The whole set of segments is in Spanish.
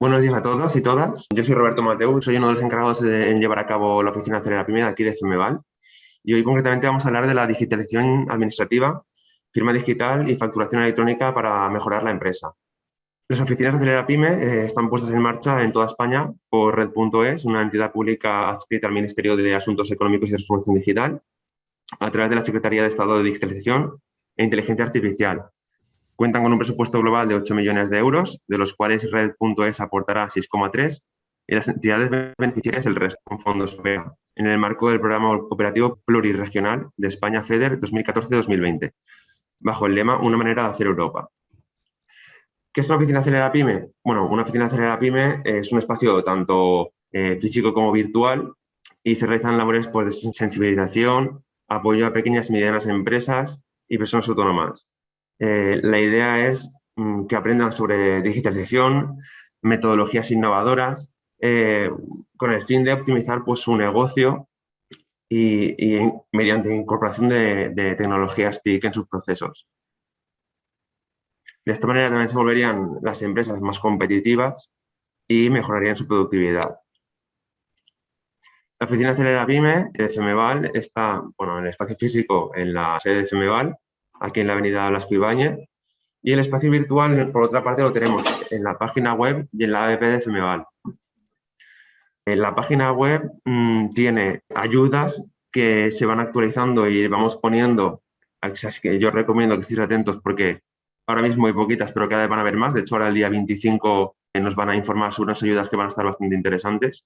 Buenos días a todos y todas. Yo soy Roberto Mateu, soy uno de los encargados en llevar a cabo la oficina Acelera Pyme de aquí de FMVAL. Y hoy concretamente vamos a hablar de la digitalización administrativa, firma digital y facturación electrónica para mejorar la empresa. Las oficinas de Acelera Pyme están puestas en marcha en toda España por Red.es, una entidad pública adscrita al Ministerio de Asuntos Económicos y Transformación Digital, a través de la Secretaría de Estado de Digitalización e Inteligencia Artificial. Cuentan con un presupuesto global de 8 millones de euros, de los cuales Red.es aportará 6,3 y las entidades beneficiarias el resto con fondos FEA, en el marco del Programa Operativo Plurirregional de España FEDER 2014-2020, bajo el lema Una manera de hacer Europa. ¿Qué es una oficina Acelera Pyme? Bueno, una oficina Acelera Pyme es un espacio tanto físico como virtual y se realizan labores de sensibilización, apoyo a pequeñas y medianas empresas y personas autónomas. La idea es que aprendan sobre digitalización, metodologías innovadoras, con el fin de optimizar pues, su negocio y mediante incorporación de tecnologías TIC en sus procesos. De esta manera también se volverían las empresas más competitivas y mejorarían su productividad. La oficina Acelera Pyme de FMVAL está en el espacio físico en la sede de FMVAL, aquí en la avenida Blasco Ibáñez, y el espacio virtual, por otra parte, lo tenemos en la página web y en la app de FMVAL. En la página web tiene ayudas que se van actualizando y vamos poniendo, así que yo recomiendo que estéis atentos porque ahora mismo hay poquitas, pero cada vez van a haber más. De hecho, ahora el día 25 nos van a informar sobre unas ayudas que van a estar bastante interesantes.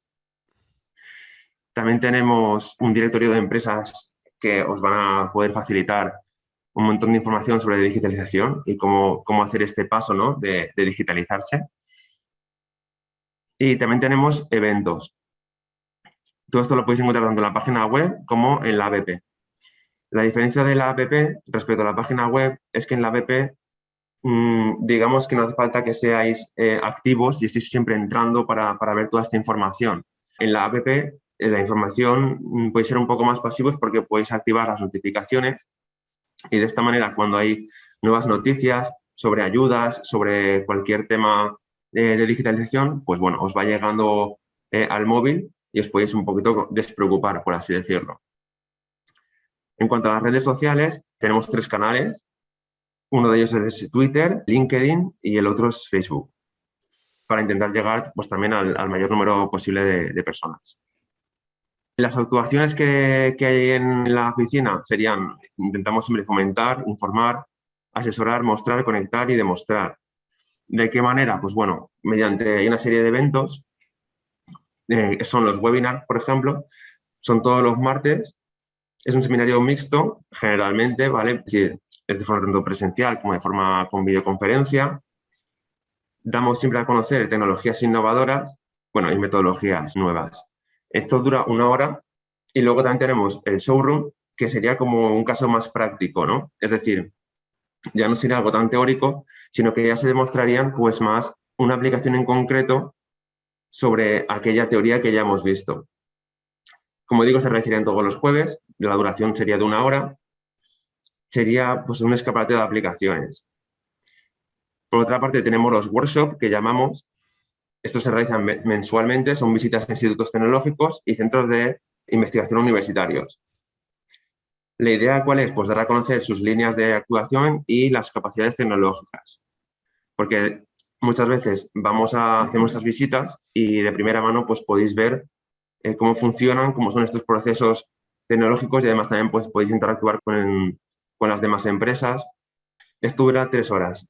También tenemos un directorio de empresas que os van a poder facilitar un montón de información sobre digitalización y cómo hacer este paso, ¿no? de digitalizarse. Y también tenemos eventos. Todo esto lo podéis encontrar tanto en la página web como en la app. La diferencia de la app respecto a la página web es que en la app digamos que no hace falta que seáis activos y estéis siempre entrando para ver toda esta información. En la app la información puede ser un poco más pasivos porque podéis activar las notificaciones y de esta manera cuando hay nuevas noticias sobre ayudas, sobre cualquier tema de digitalización, pues bueno, os va llegando al móvil y os podéis un poquito despreocupar, por así decirlo. En cuanto a las redes sociales, tenemos 3 canales. Uno de ellos es Twitter, LinkedIn y el otro es Facebook, para intentar llegar pues, también al mayor número posible de personas. Las actuaciones que hay en la oficina serían, intentamos siempre fomentar, informar, asesorar, mostrar, conectar y demostrar. ¿De qué manera? Pues bueno, hay una serie de eventos, son los webinars, por ejemplo, son todos los martes, es un seminario mixto, generalmente, ¿vale? Es decir, es de forma tanto presencial como de forma con videoconferencia. Damos siempre a conocer tecnologías innovadoras, y metodologías nuevas. Esto dura 1 hora y luego también tenemos el showroom, que sería como un caso más práctico, ¿no? Es decir, ya no sería algo tan teórico, sino que ya se demostrarían pues más una aplicación en concreto sobre aquella teoría que ya hemos visto. Como digo, se realizarían todos los jueves, la duración sería de 1 hora, sería pues un escaparate de aplicaciones. Por otra parte, tenemos los workshops que llamamos. Estos se realizan mensualmente, son visitas a institutos tecnológicos y centros de investigación universitarios. La idea, ¿cuál es? Pues dar a conocer sus líneas de actuación y las capacidades tecnológicas. Porque muchas veces hacemos estas visitas y de primera mano pues podéis ver cómo funcionan, cómo son estos procesos tecnológicos y además también pues, podéis interactuar con las demás empresas. Esto dura 3 horas.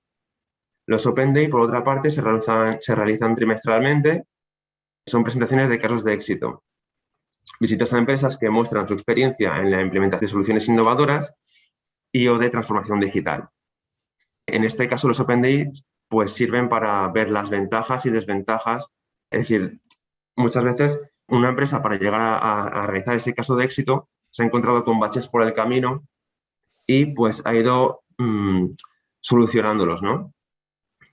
Los Open Day, por otra parte, se realizan trimestralmente. Son presentaciones de casos de éxito. Visitas a empresas que muestran su experiencia en la implementación de soluciones innovadoras o de transformación digital. En este caso, los Open Days pues, sirven para ver las ventajas y desventajas. Es decir, muchas veces una empresa para llegar a realizar ese caso de éxito se ha encontrado con baches por el camino y pues ha ido solucionándolos, ¿no?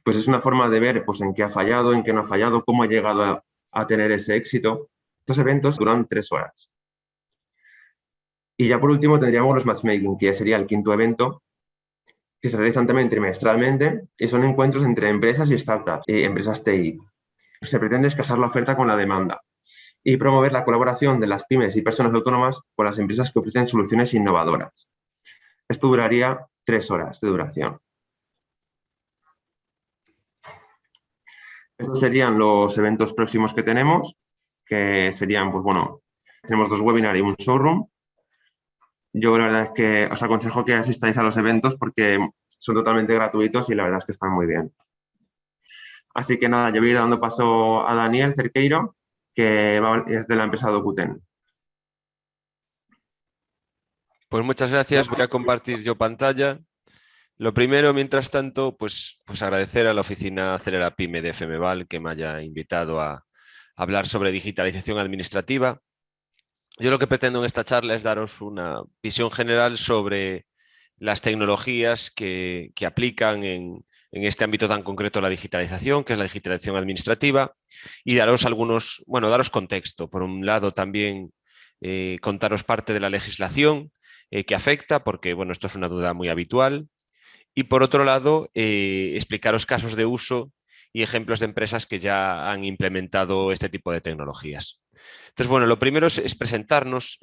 Pues es una forma de ver pues, en qué ha fallado, en qué no ha fallado, cómo ha llegado a tener ese éxito. Estos eventos duran 3 horas. Y ya por último tendríamos los matchmaking, que ya sería el 5.º evento, que se realizan también trimestralmente y son encuentros entre empresas y startups, y empresas TI. se pretende escasar la oferta con la demanda y promover la colaboración de las pymes y personas autónomas con las empresas que ofrecen soluciones innovadoras. Esto duraría 3 horas de duración. Estos serían los eventos próximos que tenemos, que serían, pues bueno, tenemos 2 webinars y un showroom. Yo la verdad es que os aconsejo que asistáis a los eventos porque son totalmente gratuitos y la verdad es que están muy bien. Así que nada, yo voy a ir dando paso a Daniel Cerqueiro, que es de la empresa Docuten. Pues muchas gracias, voy a compartir yo pantalla. Lo primero, mientras tanto, pues agradecer a la oficina Acelera Pyme de FMVAL que me haya invitado a hablar sobre digitalización administrativa. Yo lo que pretendo en esta charla es daros una visión general sobre las tecnologías que aplican en este ámbito tan concreto la digitalización, que es la digitalización administrativa, y daros daros contexto. Por un lado, también contaros parte de la legislación que afecta, porque bueno, esto es una duda muy habitual. Y por otro lado, explicaros casos de uso y ejemplos de empresas que ya han implementado este tipo de tecnologías. Entonces, bueno, lo primero es presentarnos.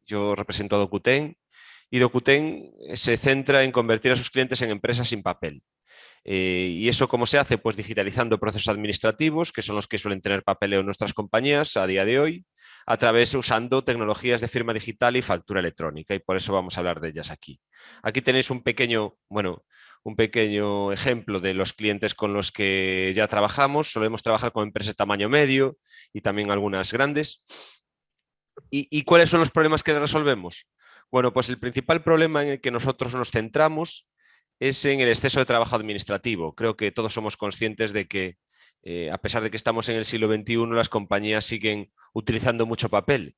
Yo represento a Docuten y Docuten se centra en convertir a sus clientes en empresas sin papel. ¿Y eso cómo se hace? Pues digitalizando procesos administrativos, que son los que suelen tener papeleo en nuestras compañías a día de hoy, a través usando tecnologías de firma digital y factura electrónica, y por eso vamos a hablar de ellas aquí. Aquí tenéis un pequeño ejemplo de los clientes con los que ya trabajamos. Solemos trabajar con empresas de tamaño medio y también algunas grandes. ¿Y cuáles son los problemas que resolvemos? Bueno, pues el principal problema en el que nosotros nos centramos es en el exceso de trabajo administrativo. Creo que todos somos conscientes de que, a pesar de que estamos en el siglo XXI, las compañías siguen utilizando mucho papel.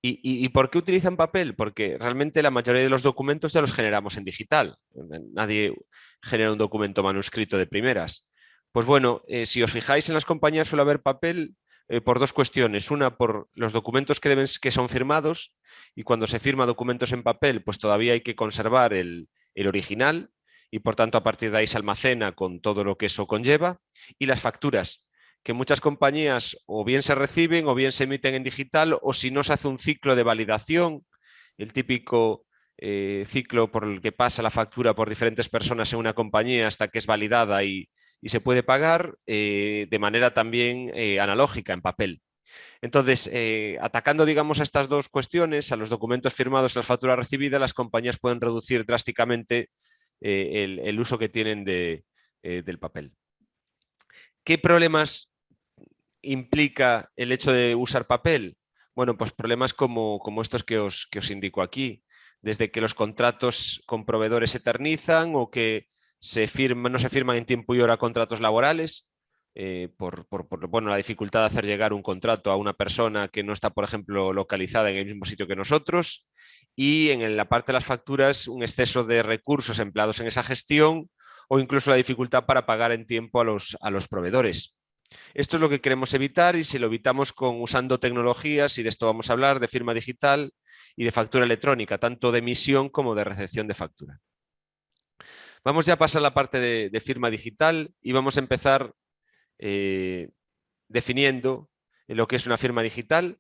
¿Y por qué utilizan papel? Porque realmente la mayoría de los documentos ya los generamos en digital. Nadie genera un documento manuscrito de primeras. Pues bueno, si os fijáis, en las compañías suele haber papel por 2 cuestiones. Una, por los documentos que son firmados, y cuando se firma documentos en papel, pues todavía hay que conservar el original, y por tanto a partir de ahí se almacena con todo lo que eso conlleva. Y las facturas, que muchas compañías o bien se reciben o bien se emiten en digital, o si no se hace un ciclo de validación, el típico ciclo por el que pasa la factura por diferentes personas en una compañía hasta que es validada y se puede pagar de manera también analógica en papel. Entonces, atacando, digamos, a estas 2 cuestiones, a los documentos firmados y las facturas recibidas, las compañías pueden reducir drásticamente el uso que tienen del papel. ¿Qué problemas implica el hecho de usar papel? Bueno, pues problemas como estos que os indico aquí, desde que los contratos con proveedores se eternizan o que no se firman en tiempo y hora contratos laborales, por la dificultad de hacer llegar un contrato a una persona que no está, por ejemplo, localizada en el mismo sitio que nosotros, y en la parte de las facturas un exceso de recursos empleados en esa gestión o incluso la dificultad para pagar en tiempo a los proveedores. Esto es lo que queremos evitar, y si lo evitamos usando tecnologías, y de esto vamos a hablar, de firma digital y de factura electrónica, tanto de emisión como de recepción de factura. Vamos ya a pasar a la parte de firma digital y vamos a empezar definiendo lo que es una firma digital,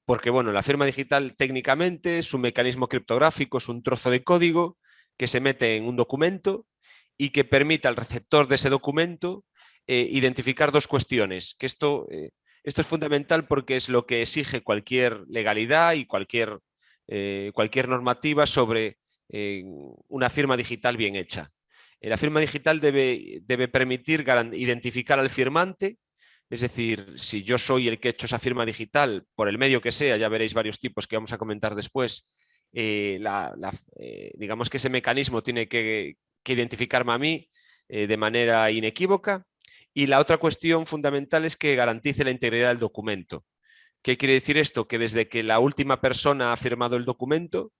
porque bueno, la firma digital técnicamente es un mecanismo criptográfico, es un trozo de código que se mete en un documento y que permite al receptor de ese documento identificar 2 cuestiones, que esto es fundamental porque es lo que exige cualquier legalidad y cualquier normativa sobre una firma digital bien hecha. La firma digital debe permitir identificar al firmante, es decir, si yo soy el que he hecho esa firma digital, por el medio que sea, ya veréis varios tipos que vamos a comentar después, digamos que ese mecanismo tiene que identificarme a mí de manera inequívoca. Y la otra cuestión fundamental es que garantice la integridad del documento. ¿Qué quiere decir esto? Que desde que la última persona ha firmado el documento,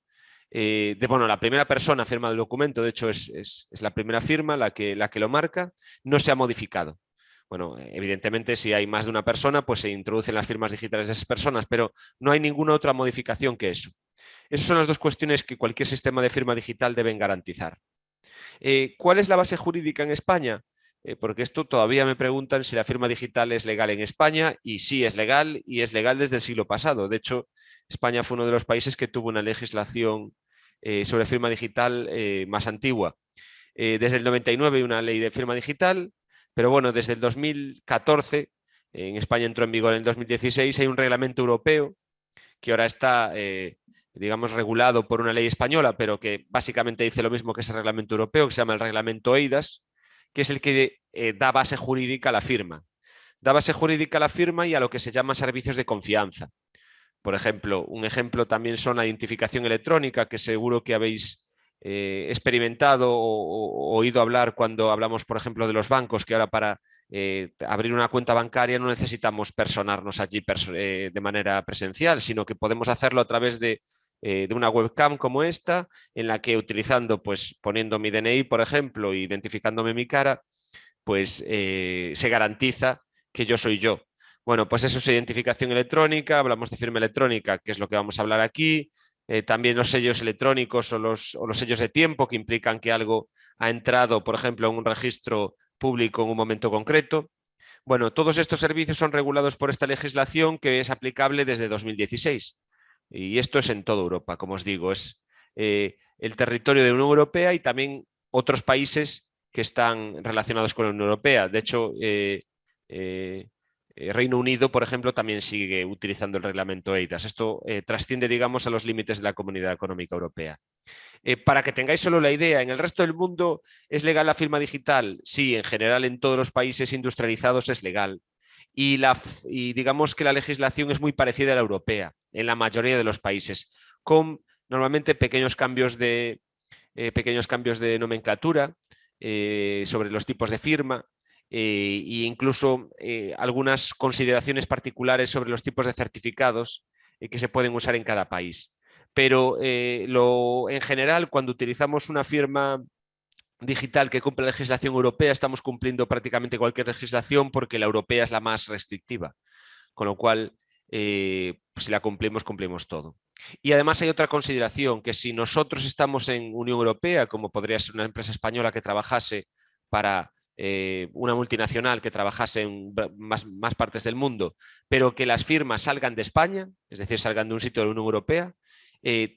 la primera persona ha firmado el documento, de hecho es la primera firma la que lo marca, no se ha modificado. Bueno, evidentemente si hay más de una persona, pues se introducen las firmas digitales de esas personas, pero no hay ninguna otra modificación que eso. Esas son las 2 cuestiones que cualquier sistema de firma digital deben garantizar. ¿Cuál es la base jurídica en España? porque esto todavía me preguntan si la firma digital es legal en España, y sí es legal, y es legal desde el siglo pasado. De hecho, España fue uno de los países que tuvo una legislación sobre firma digital más antigua. Desde el 99 hay una ley de firma digital, pero bueno, desde el 2014, en España entró en vigor en el 2016, hay un reglamento europeo que ahora está, digamos, regulado por una ley española, pero que básicamente dice lo mismo que ese reglamento europeo, que se llama el reglamento EIDAS, que es el que da base jurídica a la firma. Da base jurídica a la firma y a lo que se llama servicios de confianza. Por ejemplo, un ejemplo también son la identificación electrónica, que seguro que habéis experimentado o oído hablar cuando hablamos, por ejemplo, de los bancos, que ahora para abrir una cuenta bancaria no necesitamos personarnos allí de manera presencial, sino que podemos hacerlo a través de una webcam como esta, en la que utilizando, pues poniendo mi DNI, por ejemplo, e identificándome mi cara, pues se garantiza que yo soy yo. Bueno, pues eso es identificación electrónica, hablamos de firma electrónica, que es lo que vamos a hablar aquí. También los sellos electrónicos o los sellos de tiempo, que implican que algo ha entrado, por ejemplo, en un registro público en un momento concreto. Bueno, todos estos servicios son regulados por esta legislación que es aplicable desde 2016. Y esto es en toda Europa, como os digo, es el territorio de la Unión Europea y también otros países que están relacionados con la Unión Europea. De hecho, Reino Unido, por ejemplo, también sigue utilizando el reglamento EIDAS. Esto trasciende, digamos, a los límites de la Comunidad Económica Europea. Para que tengáis solo la idea, ¿en el resto del mundo es legal la firma digital? Sí, en general en todos los países industrializados es legal. Y digamos que la legislación es muy parecida a la europea en la mayoría de los países, con normalmente pequeños cambios de nomenclatura sobre los tipos de firma e incluso algunas consideraciones particulares sobre los tipos de certificados que se pueden usar en cada país. Pero en general, cuando utilizamos una firma digital que cumple la legislación europea, estamos cumpliendo prácticamente cualquier legislación, porque la europea es la más restrictiva, con lo cual pues si la cumplimos, cumplimos todo. Y además hay otra consideración, que si nosotros estamos en Unión Europea, como podría ser una empresa española que trabajase para una multinacional que trabajase en más partes del mundo, pero que las firmas salgan de España, es decir, salgan de un sitio de la Unión Europea,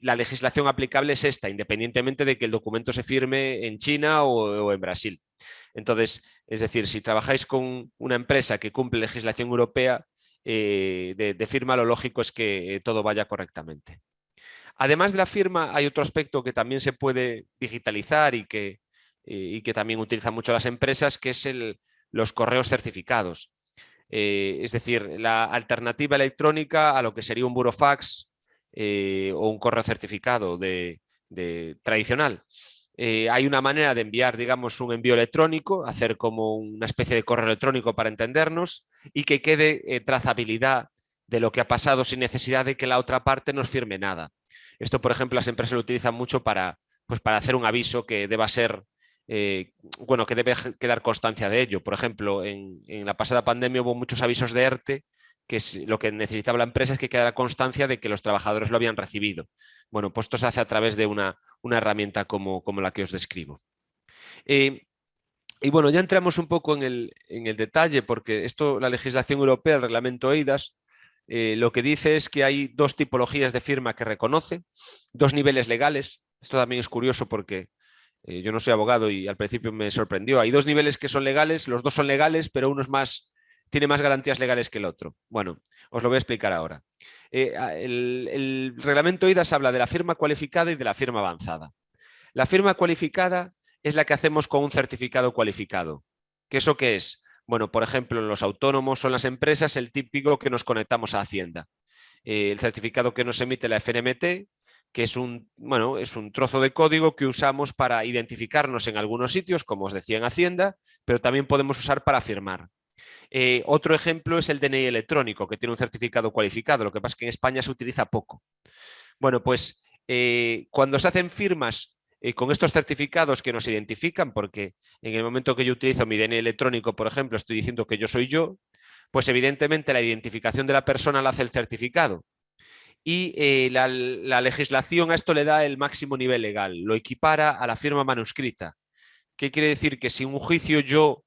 la legislación aplicable es esta, independientemente de que el documento se firme en China o en Brasil. Entonces, es decir, si trabajáis con una empresa que cumple legislación europea de firma, lo lógico es que todo vaya correctamente. Además de la firma, hay otro aspecto que también se puede digitalizar y que también utilizan mucho las empresas, que es los correos certificados. Es decir, la alternativa electrónica a lo que sería un burofax o un correo certificado tradicional. Hay una manera de enviar, digamos, un envío electrónico, hacer como una especie de correo electrónico para entendernos, y que quede trazabilidad de lo que ha pasado sin necesidad de que la otra parte nos firme nada. Esto, por ejemplo, las empresas lo utilizan mucho para hacer un aviso que deba ser, bueno, que debe quedar constancia de ello. Por ejemplo, en la pasada pandemia hubo muchos avisos de ERTE, que lo que necesitaba la empresa es que quedara constancia de que los trabajadores lo habían recibido. Bueno, pues esto se hace a través de una herramienta como la que os describo. Y bueno, ya entramos un poco en el detalle, porque la legislación europea, el reglamento EIDAS, lo que dice es que hay dos tipologías de firma que reconoce, dos niveles legales. Esto también es curioso porque yo no soy abogado y al principio me sorprendió. Hay dos niveles que son legales, los dos son legales, pero uno tiene más garantías legales que el otro. Bueno, os lo voy a explicar ahora. El reglamento EIDAS habla de la firma cualificada y de la firma avanzada. La firma cualificada es la que hacemos con un certificado cualificado. ¿Qué eso qué es? Bueno, por ejemplo, en los autónomos o en las empresas, el típico que nos conectamos a Hacienda. El certificado que nos emite la FNMT, que es un trozo de código que usamos para identificarnos en algunos sitios, como os decía, en Hacienda, pero también podemos usar para firmar. Otro ejemplo es el DNI electrónico, que tiene un certificado cualificado. Lo que pasa es que en España se utiliza poco. Bueno, pues cuando se hacen firmas con estos certificados que nos identifican, porque en el momento que yo utilizo mi DNI electrónico, por ejemplo, estoy diciendo que yo soy yo, pues evidentemente la identificación de la persona la hace el certificado. Y la legislación a esto le da el máximo nivel legal, lo equipara a la firma manuscrita. ¿Qué quiere decir? Que si en un juicio yo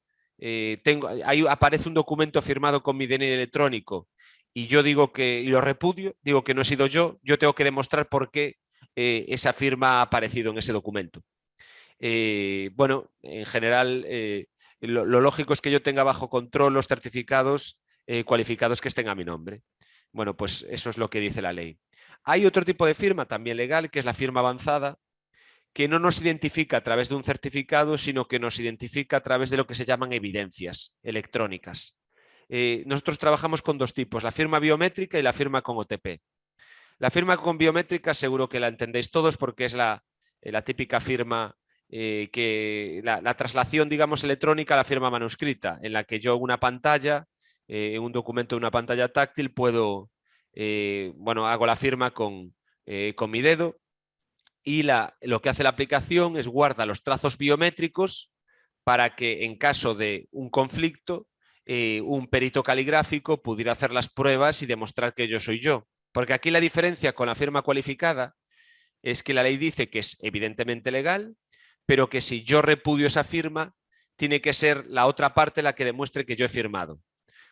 ahí aparece un documento firmado con mi DNI electrónico y yo digo y lo repudio, digo que no he sido yo tengo que demostrar por qué esa firma ha aparecido en ese documento. Bueno, en general, lo lógico es que yo tenga bajo control los certificados cualificados que estén a mi nombre. Bueno, pues eso es lo que dice la ley. Hay otro tipo de firma también legal, que es la firma avanzada, que no nos identifica a través de un certificado, sino que nos identifica a través de lo que se llaman evidencias electrónicas. Nosotros trabajamos con dos tipos, la firma biométrica y la firma con OTP. La firma con biométrica seguro que la entendéis todos porque es la típica firma que la traslación, digamos, electrónica a la firma manuscrita, en la que yo en una pantalla, en un documento de una pantalla táctil, puedo, bueno, hago la firma con mi dedo y lo que hace la aplicación es guarda los trazos biométricos para que en caso de un conflicto, un perito caligráfico pudiera hacer las pruebas y demostrar que yo soy yo. Porque aquí la diferencia con la firma cualificada es que la ley dice que es evidentemente legal, pero que si yo repudio esa firma, tiene que ser la otra parte la que demuestre que yo he firmado.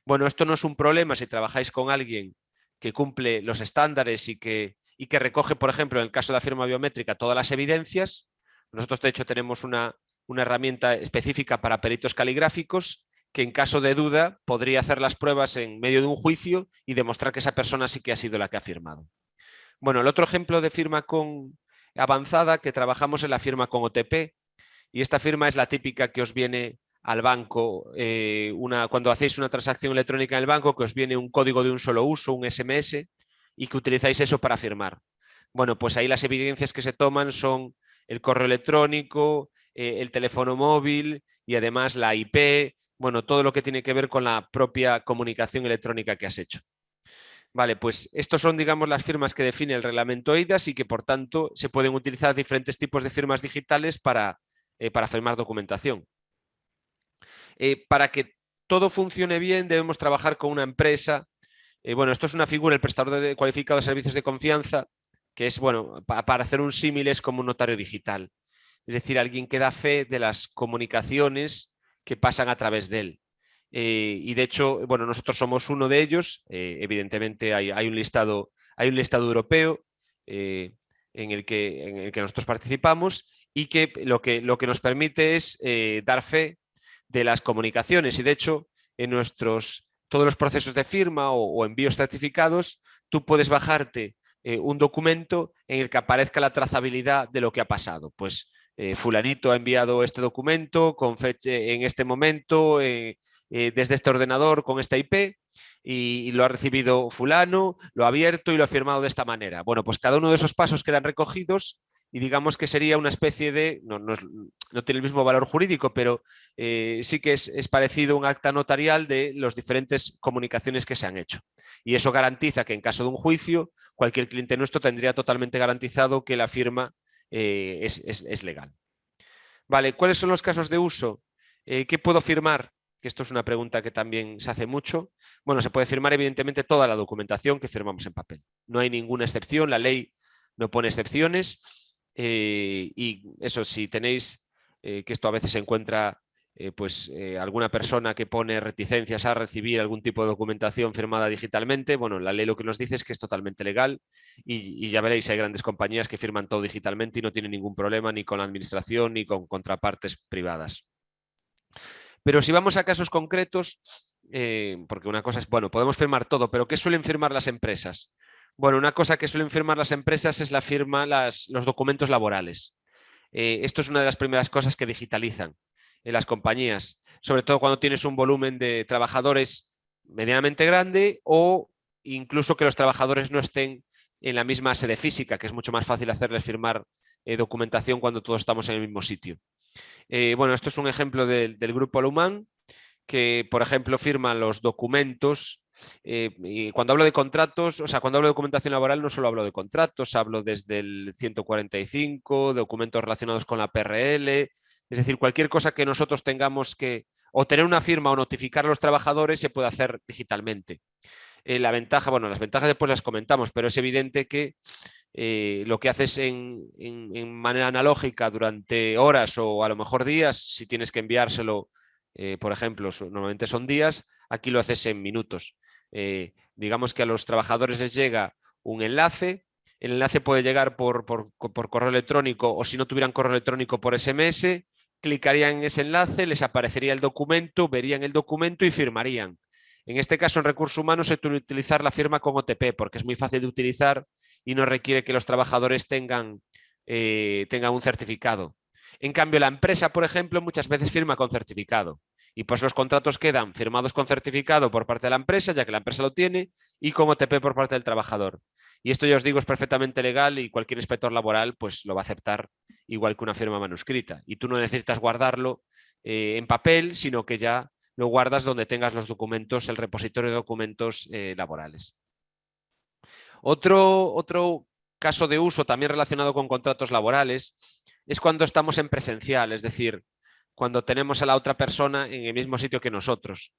Bueno, esto no es un problema si trabajáis con alguien que cumple los estándares y que recoge, por ejemplo, en el caso de la firma biométrica, todas las evidencias. Nosotros, de hecho, tenemos una herramienta específica para peritos caligráficos que en caso de duda podría hacer las pruebas en medio de un juicio y demostrar que esa persona sí que ha sido la que ha firmado. Bueno, el otro ejemplo de firma con avanzada que trabajamos es la firma con OTP, y esta firma es la típica que os viene al banco cuando hacéis una transacción electrónica en el banco, que os viene un código de un solo uso, un SMS, y que utilizáis eso para firmar. Bueno, pues ahí las evidencias que se toman son el correo electrónico, el teléfono móvil y además la IP, bueno, todo lo que tiene que ver con la propia comunicación electrónica que has hecho. Vale, pues estos son, digamos, las firmas que define el reglamento eIDAS y que, por tanto, se pueden utilizar diferentes tipos de firmas digitales para firmar documentación. Para que todo funcione bien, debemos trabajar con una empresa. Bueno, esto es una figura, el prestador cualificado de servicios de confianza, que es, bueno, para hacer un símil es como un notario digital. Es decir, alguien que da fe de las comunicaciones que pasan a través de él. Y de hecho, bueno, nosotros somos uno de ellos. Evidentemente hay un listado europeo en el que nosotros participamos y que lo que nos permite es dar fe de las comunicaciones. Y de hecho, en todos los procesos de firma o envíos certificados, tú puedes bajarte un documento en el que aparezca la trazabilidad de lo que ha pasado. Pues fulanito ha enviado este documento con fecha en este momento, desde este ordenador con esta IP y lo ha recibido fulano, lo ha abierto y lo ha firmado de esta manera. Bueno, pues cada uno de esos pasos quedan recogidos y digamos que sería una especie de, no tiene el mismo valor jurídico, pero sí que es parecido a un acta notarial de las diferentes comunicaciones que se han hecho. Y eso garantiza que en caso de un juicio, cualquier cliente nuestro tendría totalmente garantizado que la firma es legal. Vale, ¿cuáles son los casos de uso? ¿Qué puedo firmar? Que esto es una pregunta que también se hace mucho. Bueno, se puede firmar evidentemente toda la documentación que firmamos en papel. No hay ninguna excepción, la ley no pone excepciones. Y eso, si tenéis, que esto a veces se encuentra alguna persona que pone reticencias a recibir algún tipo de documentación firmada digitalmente, bueno, la ley lo que nos dice es que es totalmente legal y ya veréis, hay grandes compañías que firman todo digitalmente y no tienen ningún problema ni con la administración ni con contrapartes privadas. Pero si vamos a casos concretos, porque una cosa es, bueno, podemos firmar todo, pero ¿qué suelen firmar las empresas? Bueno, una cosa que suelen firmar las empresas es los documentos laborales. Esto es una de las primeras cosas que digitalizan en las compañías, sobre todo cuando tienes un volumen de trabajadores medianamente grande o incluso que los trabajadores no estén en la misma sede física, que es mucho más fácil hacerles firmar documentación cuando todos estamos en el mismo sitio. Bueno, esto es un ejemplo del Grupo Aluman, que, por ejemplo, firman los documentos. Y cuando hablo de contratos, o sea, cuando hablo de documentación laboral, no solo hablo de contratos, hablo desde el 145, documentos relacionados con la PRL, es decir, cualquier cosa que nosotros tengamos que o tener una firma o notificar a los trabajadores se puede hacer digitalmente. La ventaja, bueno, las ventajas después las comentamos, pero es evidente que lo que haces en manera analógica durante horas o a lo mejor días, si tienes que enviárselo por ejemplo, normalmente son días, aquí lo haces en minutos. Digamos que a los trabajadores les llega un enlace, el enlace puede llegar por correo electrónico o si no tuvieran correo electrónico por SMS, clicarían en ese enlace, les aparecería el documento, verían el documento y firmarían. En este caso, en recursos humanos, se suele utilizar la firma con OTP porque es muy fácil de utilizar y no requiere que los trabajadores tengan un certificado. En cambio, la empresa, por ejemplo, muchas veces firma con certificado y pues los contratos quedan firmados con certificado por parte de la empresa, ya que la empresa lo tiene, y con OTP por parte del trabajador. Y esto ya os digo es perfectamente legal y cualquier inspector laboral pues lo va a aceptar igual que una firma manuscrita. Y tú no necesitas guardarlo en papel, sino que ya lo guardas donde tengas los documentos, el repositorio de documentos laborales. Otro caso de uso también relacionado con contratos laborales es cuando estamos en presencial, es decir, cuando tenemos a la otra persona en el mismo sitio que nosotros.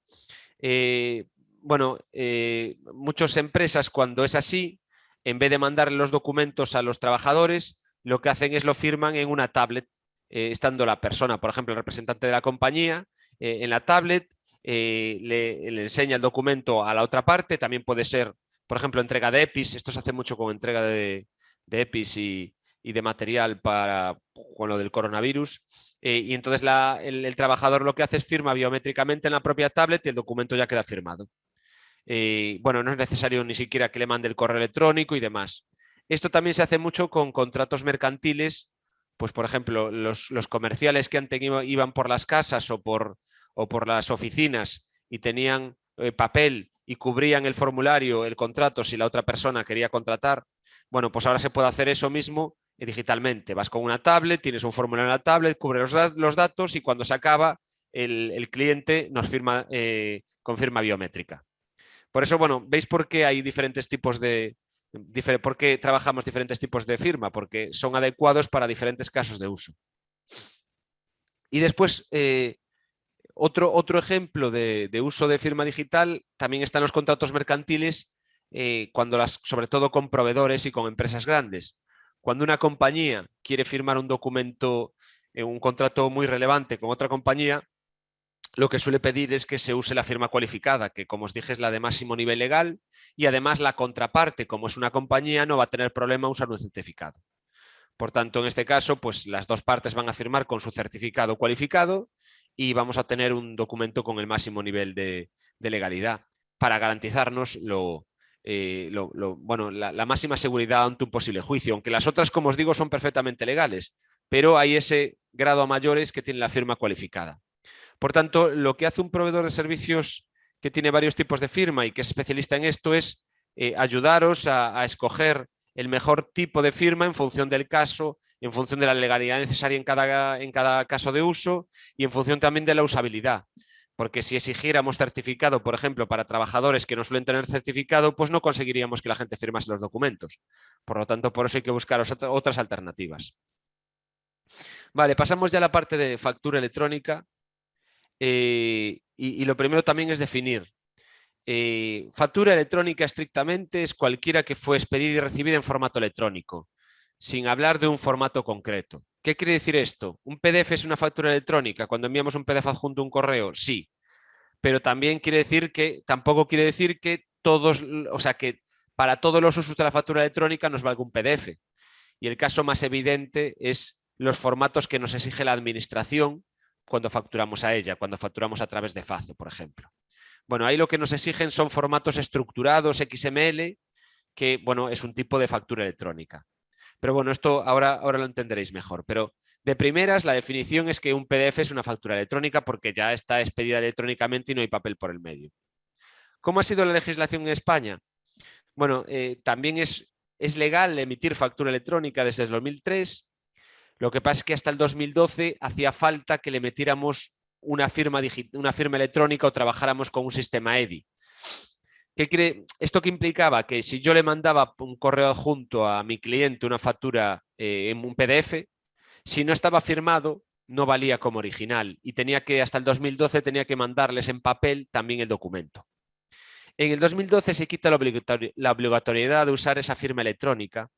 Muchas empresas cuando es así, en vez de mandarle los documentos a los trabajadores, lo que hacen es lo firman en una tablet, estando la persona, por ejemplo, el representante de la compañía, en la tablet, le enseña el documento a la otra parte, también puede ser, por ejemplo, entrega de EPIs, esto se hace mucho con entrega de EPIs y de material con lo del coronavirus, y entonces el trabajador lo que hace es firma biométricamente en la propia tablet y el documento ya queda firmado. No es necesario ni siquiera que le mande el correo electrónico y demás. Esto también se hace mucho con contratos mercantiles, pues por ejemplo, los comerciales que antes iban por las casas o por las oficinas y tenían papel y cubrían el formulario, el contrato, si la otra persona quería contratar. Bueno, pues ahora se puede hacer eso mismo digitalmente. Vas con una tablet, tienes un formulario en la tablet, cubre los datos y cuando se acaba, el cliente nos firma con firma biométrica. Por eso, bueno, ¿veis por qué hay diferentes tipos por qué trabajamos diferentes tipos de firma? Porque son adecuados para diferentes casos de uso. Y después, otro ejemplo de uso de firma digital también están los contratos mercantiles, sobre todo con proveedores y con empresas grandes. Cuando una compañía quiere firmar un documento, un contrato muy relevante con otra compañía, lo que suele pedir es que se use la firma cualificada, que como os dije es la de máximo nivel legal, y además la contraparte, como es una compañía, no va a tener problema usar un certificado. Por tanto, en este caso, pues las dos partes van a firmar con su certificado cualificado y vamos a tener un documento con el máximo nivel de legalidad para garantizarnos la máxima seguridad ante un posible juicio, aunque las otras, como os digo, son perfectamente legales, pero hay ese grado a mayores que tiene la firma cualificada. Por tanto, lo que hace un proveedor de servicios que tiene varios tipos de firma y que es especialista en esto es ayudaros a escoger el mejor tipo de firma en función del caso, en función de la legalidad necesaria en cada caso de uso y en función también de la usabilidad. Porque si exigiéramos certificado, por ejemplo, para trabajadores que no suelen tener certificado, pues no conseguiríamos que la gente firmase los documentos. Por lo tanto, por eso hay que buscar otras alternativas. Vale, pasamos ya a la parte de factura electrónica. Y lo primero también es definir. Factura electrónica estrictamente es cualquiera que fue expedida y recibida en formato electrónico, sin hablar de un formato concreto. ¿Qué quiere decir esto? ¿Un PDF es una factura electrónica cuando enviamos un PDF adjunto a un correo? Sí, pero también tampoco quiere decir que que para todos los usos de la factura electrónica nos valga un PDF. Y el caso más evidente es los formatos que nos exige la administración cuando facturamos a ella, cuando facturamos a través de FACE, por ejemplo. Bueno, ahí lo que nos exigen son formatos estructurados XML, que bueno, es un tipo de factura electrónica. Pero bueno, esto ahora lo entenderéis mejor. Pero de primeras, la definición es que un PDF es una factura electrónica porque ya está expedida electrónicamente y no hay papel por el medio. ¿Cómo ha sido la legislación en España? Bueno, también es legal emitir factura electrónica desde el 2003. Lo que pasa es que hasta el 2012 hacía falta que le metiéramos una firma electrónica o trabajáramos con un sistema EDI. ¿Esto qué implicaba? Que si yo le mandaba un correo adjunto a mi cliente una factura en un PDF, si no estaba firmado, no valía como original y hasta el 2012 tenía que mandarles en papel también el documento. En el 2012 se quita la obligatoriedad de usar esa firma electrónica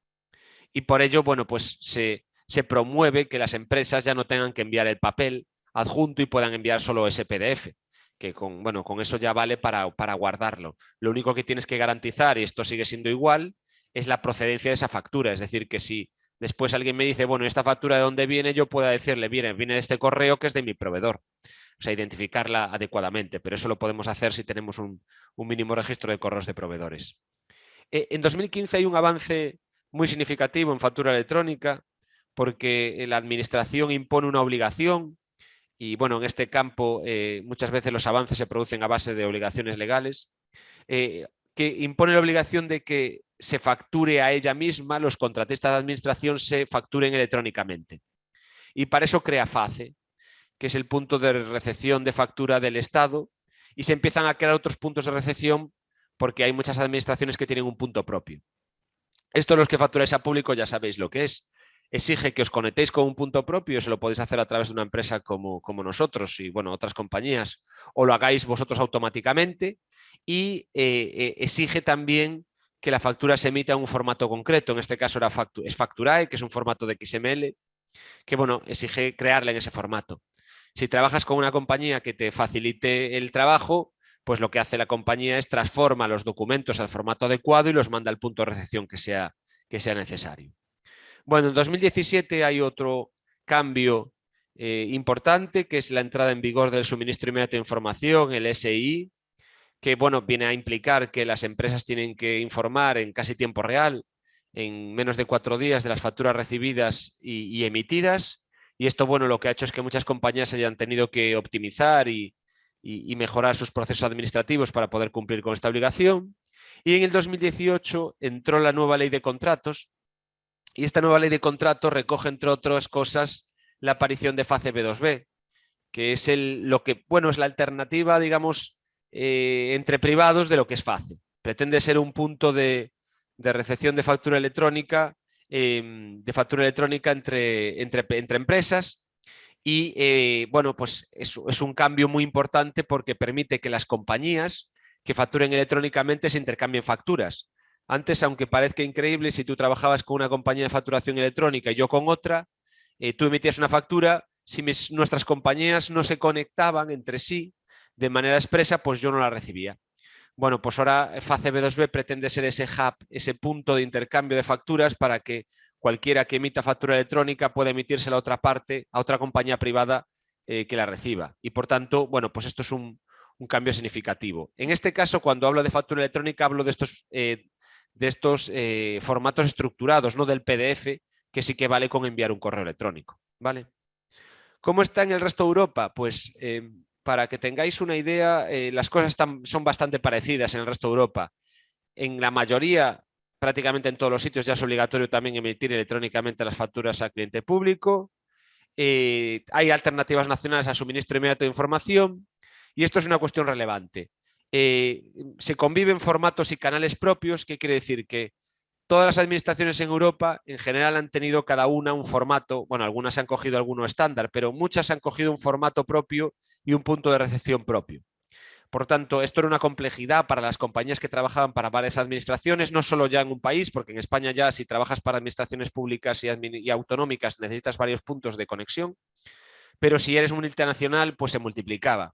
y por ello, bueno, pues se promueve que las empresas ya no tengan que enviar el papel adjunto y puedan enviar solo ese PDF, que con eso ya vale para guardarlo. Lo único que tienes que garantizar, y esto sigue siendo igual, es la procedencia de esa factura. Es decir, que si después alguien me dice, bueno, ¿esta factura de dónde viene? Yo pueda decirle, viene de este correo que es de mi proveedor. O sea, identificarla adecuadamente, pero eso lo podemos hacer si tenemos un mínimo registro de correos de proveedores. En 2015 hay un avance muy significativo en factura electrónica porque la administración impone una obligación y, bueno, en este campo muchas veces los avances se producen a base de obligaciones legales, que impone la obligación de que se facture a ella misma, los contratistas de administración se facturen electrónicamente. Y para eso crea FACE, que es el punto de recepción de factura del Estado, y se empiezan a crear otros puntos de recepción porque hay muchas administraciones que tienen un punto propio. Esto los que facturáis a público ya sabéis lo que es. Exige que os conectéis con un punto propio, eso lo podéis hacer a través de una empresa como nosotros y, bueno, otras compañías, o lo hagáis vosotros automáticamente, y exige también que la factura se emita en un formato concreto. En este caso es Facturae, que es un formato de XML, que, bueno, exige crearla en ese formato. Si trabajas con una compañía que te facilite el trabajo, pues lo que hace la compañía es transforma los documentos al formato adecuado y los manda al punto de recepción que sea necesario. Bueno, en 2017 hay otro cambio importante, que es la entrada en vigor del suministro inmediato de información, el SI, que, bueno, viene a implicar que las empresas tienen que informar en casi tiempo real, en menos de 4 días, de las facturas recibidas y emitidas. Y esto, bueno, lo que ha hecho es que muchas compañías hayan tenido que optimizar y mejorar sus procesos administrativos para poder cumplir con esta obligación. Y en el 2018 entró la nueva ley de contratos, y esta nueva ley de contratos recoge, entre otras cosas, la aparición de FACE B2B, que es lo que, bueno, es la alternativa, digamos, entre privados de lo que es FACE. Pretende ser un punto de recepción de factura electrónica, entre empresas. Y, bueno, pues es un cambio muy importante porque permite que las compañías que facturen electrónicamente se intercambien facturas. Antes, aunque parezca increíble, si tú trabajabas con una compañía de facturación electrónica y yo con otra, tú emitías una factura, si nuestras compañías no se conectaban entre sí de manera expresa, pues yo no la recibía. Bueno, pues ahora FACE B2B pretende ser ese hub, ese punto de intercambio de facturas para que cualquiera que emita factura electrónica pueda emitírsela a otra parte, a otra compañía privada que la reciba. Y, por tanto, bueno, pues esto es un cambio significativo. En este caso, cuando hablo de factura electrónica, hablo de estos formatos estructurados, no del PDF, que sí que vale con enviar un correo electrónico, ¿vale? ¿Cómo está en el resto de Europa? Pues para que tengáis una idea, las cosas son bastante parecidas en el resto de Europa. En la mayoría, prácticamente en todos los sitios, ya es obligatorio también emitir electrónicamente las facturas al cliente público. Hay alternativas nacionales a suministro inmediato de información, y esto es una cuestión relevante. Se conviven formatos y canales propios, que quiere decir que todas las administraciones en Europa en general han tenido cada una un formato, bueno, algunas han cogido alguno estándar, pero muchas han cogido un formato propio y un punto de recepción propio. Por tanto, esto era una complejidad para las compañías que trabajaban para varias administraciones, no solo ya en un país, porque en España ya, si trabajas para administraciones públicas y autonómicas, necesitas varios puntos de conexión, pero si eres multinacional, pues se multiplicaba.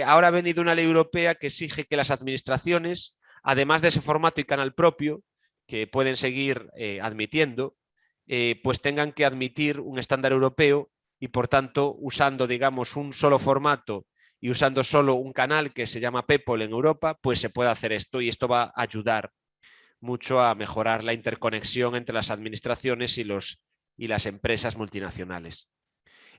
Ahora ha venido una ley europea que exige que las administraciones, además de ese formato y canal propio, que pueden seguir admitiendo, pues tengan que admitir un estándar europeo y, por tanto, usando, digamos, un solo formato y usando solo un canal que se llama PEPOL en Europa, pues se puede hacer esto, y esto va a ayudar mucho a mejorar la interconexión entre las administraciones y las empresas multinacionales.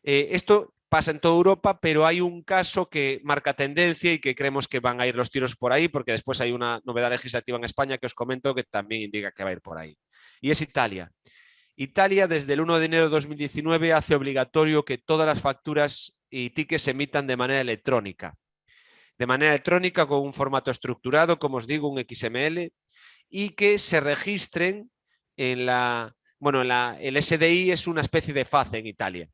Esto pasa en toda Europa, pero hay un caso que marca tendencia y que creemos que van a ir los tiros por ahí, porque después hay una novedad legislativa en España que os comento que también indica que va a ir por ahí. Y es Italia. Italia, desde el 1 de enero de 2019, hace obligatorio que todas las facturas y tickets se emitan de manera electrónica. De manera electrónica, con un formato estructurado, como os digo, un XML, y que se registren en la... Bueno, el SDI es una especie de FACE en Italia.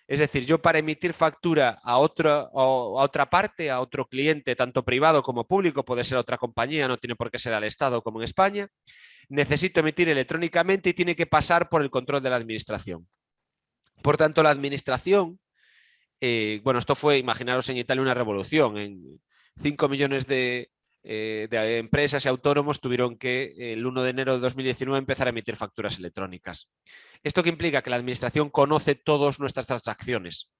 Es decir, yo, para emitir factura a otra parte, a otro cliente, tanto privado como público, puede ser otra compañía, no tiene por qué ser al Estado como en España, necesito emitir electrónicamente y tiene que pasar por el control de la administración. Por tanto, la administración bueno, esto fue, imaginaros en Italia una revolución. En 5 millones de empresas y autónomos tuvieron que el 1 de enero de 2019 empezar a emitir facturas electrónicas. ¿Esto qué implica? Que la administración conoce todas nuestras transacciones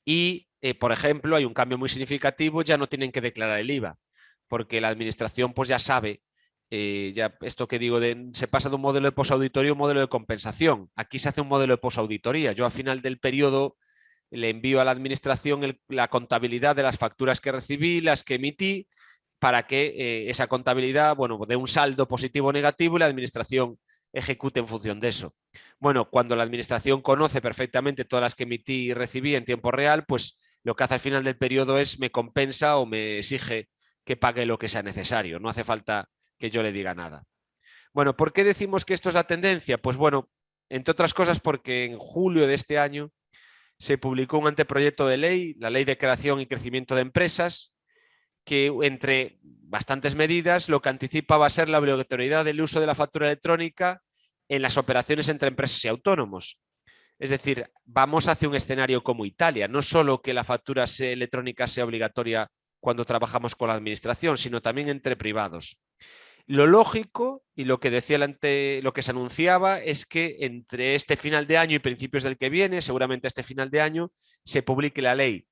y, por ejemplo, hay un cambio muy significativo, ya no tienen que declarar el IVA, porque la administración pues ya sabe, ya esto que digo, se pasa de un modelo de posauditoría a un modelo de compensación. Aquí se hace un modelo de posauditoría. Yo al final del periodo le envío a la administración la contabilidad de las facturas que recibí, las que emití, para que esa contabilidad, bueno, dé un saldo positivo o negativo y la administración ejecute en función de eso. Bueno, cuando la administración conoce perfectamente todas las que emití y recibí en tiempo real, pues lo que hace al final del periodo es me compensa o me exige que pague lo que sea necesario. No hace falta que yo le diga nada. Bueno, ¿por qué decimos que esto es la tendencia? Pues bueno, entre otras cosas porque en julio de este año se publicó un anteproyecto de ley, la Ley de Creación y Crecimiento de Empresas, que entre bastantes medidas lo que anticipa va a ser la obligatoriedad del uso de la factura electrónica en las operaciones entre empresas y autónomos. Es decir, vamos hacia un escenario como Italia, no solo que la factura electrónica sea obligatoria cuando trabajamos con la administración, sino también entre privados. Lo lógico y lo que decía lo que se anunciaba es que entre este final de año y principios del que viene, seguramente este final de año, se publique la ley.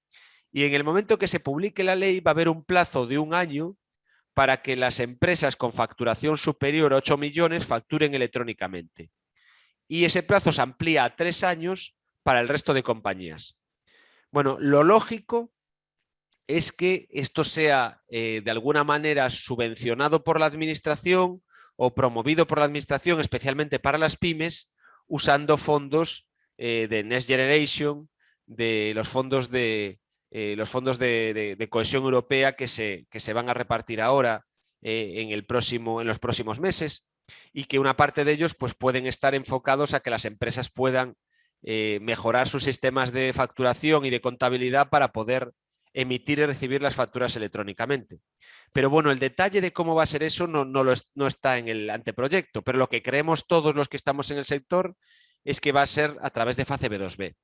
Y en el momento que se publique la ley va a haber un plazo de 1 año para que las empresas con facturación superior a 8 millones facturen electrónicamente. Y ese plazo se amplía a 3 años para el resto de compañías. Bueno, lo lógico es que esto sea de alguna manera subvencionado por la administración o promovido por la administración, especialmente para las pymes, usando fondos de Next Generation, de los fondos de cohesión europea que se van a repartir ahora en los próximos meses, y que una parte de ellos pues, pueden estar enfocados a que las empresas puedan mejorar sus sistemas de facturación y de contabilidad para poder emitir y recibir las facturas electrónicamente. Pero bueno, el detalle de cómo va a ser eso no está en el anteproyecto, pero lo que creemos todos los que estamos en el sector es que va a ser a través de fase B2B.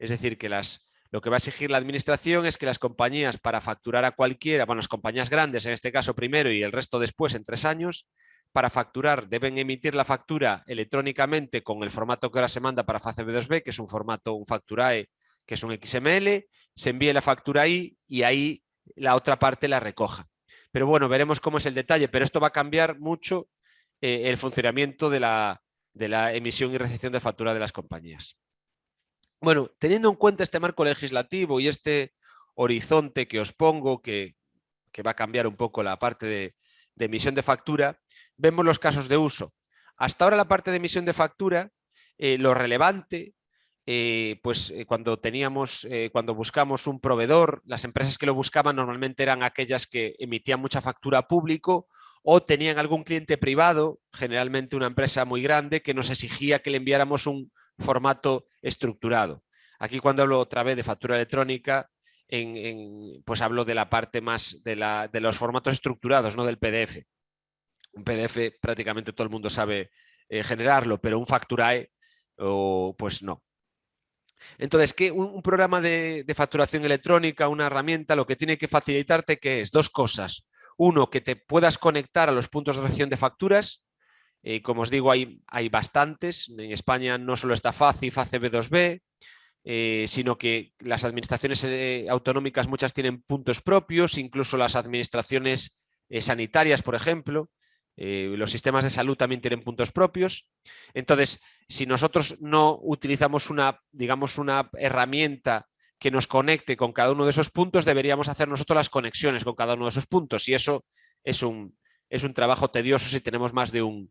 Es decir, que lo que va a exigir la administración es que las compañías, para facturar a cualquiera, bueno, las compañías grandes en este caso primero y el resto después en 3 años, para facturar deben emitir la factura electrónicamente con el formato que ahora se manda para fase B2B, que es un Facturae, que es un XML, se envíe la factura ahí y ahí la otra parte la recoja. Pero bueno, veremos cómo es el detalle, pero esto va a cambiar mucho el funcionamiento de la emisión y recepción de factura de las compañías. Bueno, teniendo en cuenta este marco legislativo y este horizonte que os pongo, que va a cambiar un poco la parte de emisión de factura, vemos los casos de uso. Hasta ahora la parte de emisión de factura, lo relevante, cuando buscamos un proveedor, las empresas que lo buscaban normalmente eran aquellas que emitían mucha factura a público o tenían algún cliente privado, generalmente una empresa muy grande, que nos exigía que le enviáramos un formato estructurado. Aquí cuando hablo otra vez de factura electrónica, pues hablo de la parte más de los formatos estructurados, no del PDF. Un PDF prácticamente todo el mundo sabe generarlo, pero un Facturae pues no. Entonces, un programa de facturación electrónica, una herramienta, lo que tiene que facilitarte que es 2 cosas. Uno, que te puedas conectar a los puntos de recepción de facturas. Como os digo, hay bastantes. En España no solo está FACI, FACE B2B, sino que las administraciones autonómicas muchas tienen puntos propios, incluso las administraciones sanitarias, por ejemplo. Los sistemas de salud también tienen puntos propios. Entonces, si nosotros no utilizamos una herramienta que nos conecte con cada uno de esos puntos, deberíamos hacer nosotros las conexiones con cada uno de esos puntos, y eso es un trabajo tedioso si tenemos más de un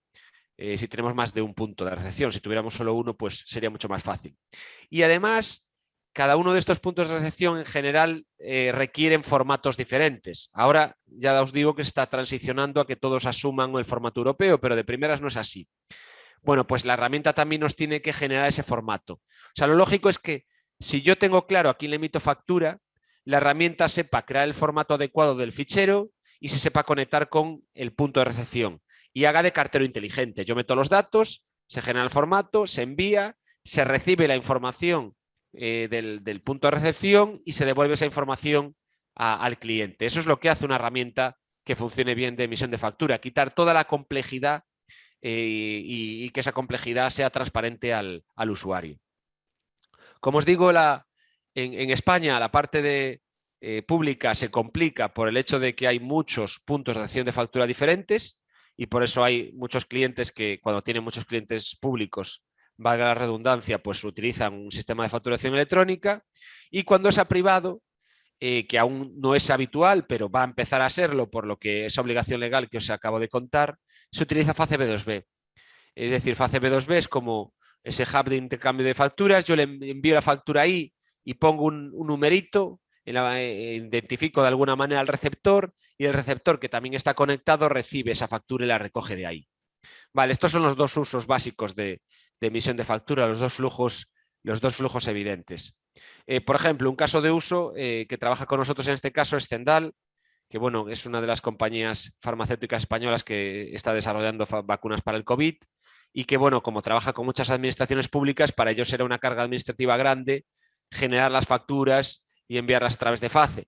punto de recepción. Si tuviéramos solo uno, pues sería mucho más fácil. Y además, cada uno de estos puntos de recepción en general requieren formatos diferentes. Ahora ya os digo que se está transicionando a que todos asuman el formato europeo, pero de primeras no es así. Bueno, pues la herramienta también nos tiene que generar ese formato. O sea, lo lógico es que si yo tengo claro a quién le emito factura, la herramienta sepa crear el formato adecuado del fichero y se sepa conectar con el punto de recepción y haga de cartero inteligente. Yo meto los datos, se genera el formato, se envía, se recibe la información del punto de recepción y se devuelve esa información al cliente. Eso es lo que hace una herramienta que funcione bien de emisión de factura, quitar toda la complejidad y que esa complejidad sea transparente al usuario. Como os digo, en España la parte pública se complica por el hecho de que hay muchos puntos de recepción de factura diferentes y por eso hay muchos clientes que cuando tienen muchos clientes públicos, valga la redundancia, pues utilizan un sistema de facturación electrónica, y cuando es a privado, que aún no es habitual, pero va a empezar a serlo por lo que es obligación legal que os acabo de contar, se utiliza FACE B2B. Es decir, FACE B2B es como ese hub de intercambio de facturas, yo le envío la factura ahí y pongo un numerito, identifico de alguna manera al receptor y el receptor, que también está conectado, recibe esa factura y la recoge de ahí. Vale, estos son los dos usos básicos de emisión de factura, los dos flujos evidentes. Por ejemplo, un caso de uso que trabaja con nosotros en este caso es Zendal, que bueno, es una de las compañías farmacéuticas españolas que está desarrollando vacunas para el COVID y que bueno, como trabaja con muchas administraciones públicas, para ellos era una carga administrativa grande generar las facturas y enviarlas a través de FACE.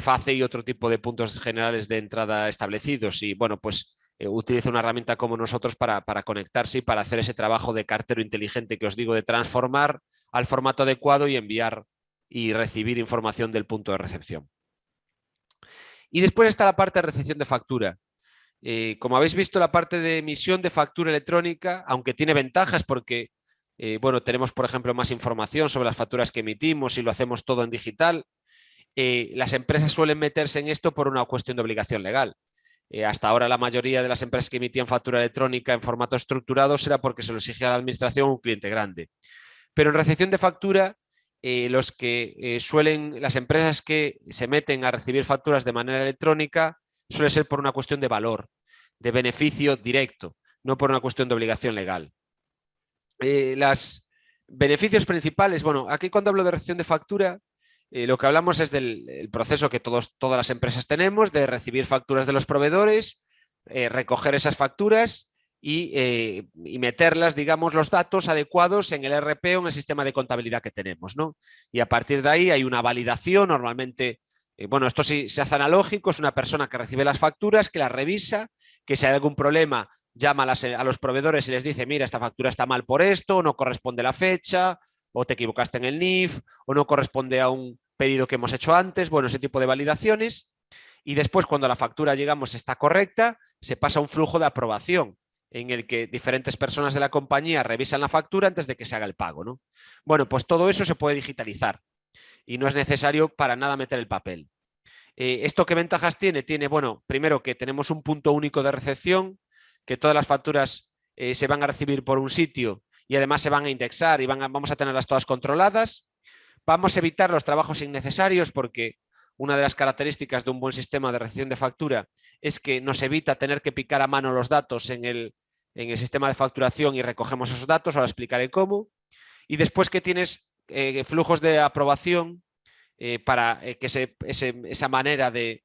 FACE y otro tipo de puntos generales de entrada establecidos, y bueno, pues utiliza una herramienta como nosotros para conectarse y para hacer ese trabajo de cartero inteligente que os digo, de transformar al formato adecuado y enviar y recibir información del punto de recepción. Y después está la parte de recepción de factura. Como habéis visto, la parte de emisión de factura electrónica, aunque tiene ventajas porque bueno, tenemos, por ejemplo, más información sobre las facturas que emitimos y lo hacemos todo en digital, las empresas suelen meterse en esto por una cuestión de obligación legal. Hasta ahora la mayoría de las empresas que emitían factura electrónica en formato estructurado era porque se lo exigía a la administración un cliente grande. Pero en recepción de factura, las empresas que se meten a recibir facturas de manera electrónica suele ser por una cuestión de valor, de beneficio directo, no por una cuestión de obligación legal. Los beneficios principales, bueno, aquí cuando hablo de recepción de factura, lo que hablamos es del proceso que todas las empresas tenemos de recibir facturas de los proveedores, recoger esas facturas y meterlas, digamos, los datos adecuados en el ERP o en el sistema de contabilidad que tenemos, ¿no? Y a partir de ahí hay una validación, normalmente, bueno, esto sí se hace analógico, es una persona que recibe las facturas, que las revisa, que si hay algún problema llama a los proveedores y les dice, mira, esta factura está mal por esto, no corresponde la fecha, o te equivocaste en el NIF, o no corresponde a un pedido que hemos hecho antes, bueno, ese tipo de validaciones. Y después, cuando la factura, llegamos, está correcta, se pasa a un flujo de aprobación en el que diferentes personas de la compañía revisan la factura antes de que se haga el pago, ¿no? Bueno, pues todo eso se puede digitalizar y no es necesario para nada meter el papel. ¿Esto qué ventajas tiene? Tiene, bueno, primero que tenemos un punto único de recepción, que todas las facturas se van a recibir por un sitio y además se van a indexar y vamos a tenerlas todas controladas. Vamos a evitar los trabajos innecesarios porque una de las características de un buen sistema de recepción de factura es que nos evita tener que picar a mano los datos en el sistema de facturación y recogemos esos datos, ahora explicaré cómo. Y después que tienes flujos de aprobación para que esa manera de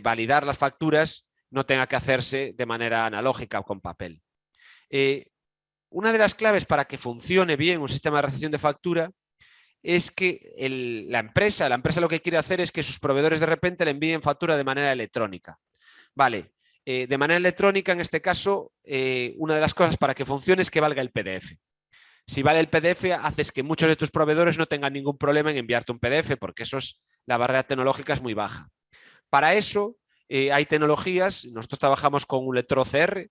validar las facturas no tenga que hacerse de manera analógica o con papel. Una de las claves para que funcione bien un sistema de recepción de factura es que la empresa lo que quiere hacer es que sus proveedores de repente le envíen factura de manera electrónica. Vale, de manera electrónica en este caso, una de las cosas para que funcione es que valga el PDF. Si vale el PDF, haces que muchos de tus proveedores no tengan ningún problema en enviarte un PDF porque la barrera tecnológica es muy baja. Para eso hay tecnologías, nosotros trabajamos con un lector OCR.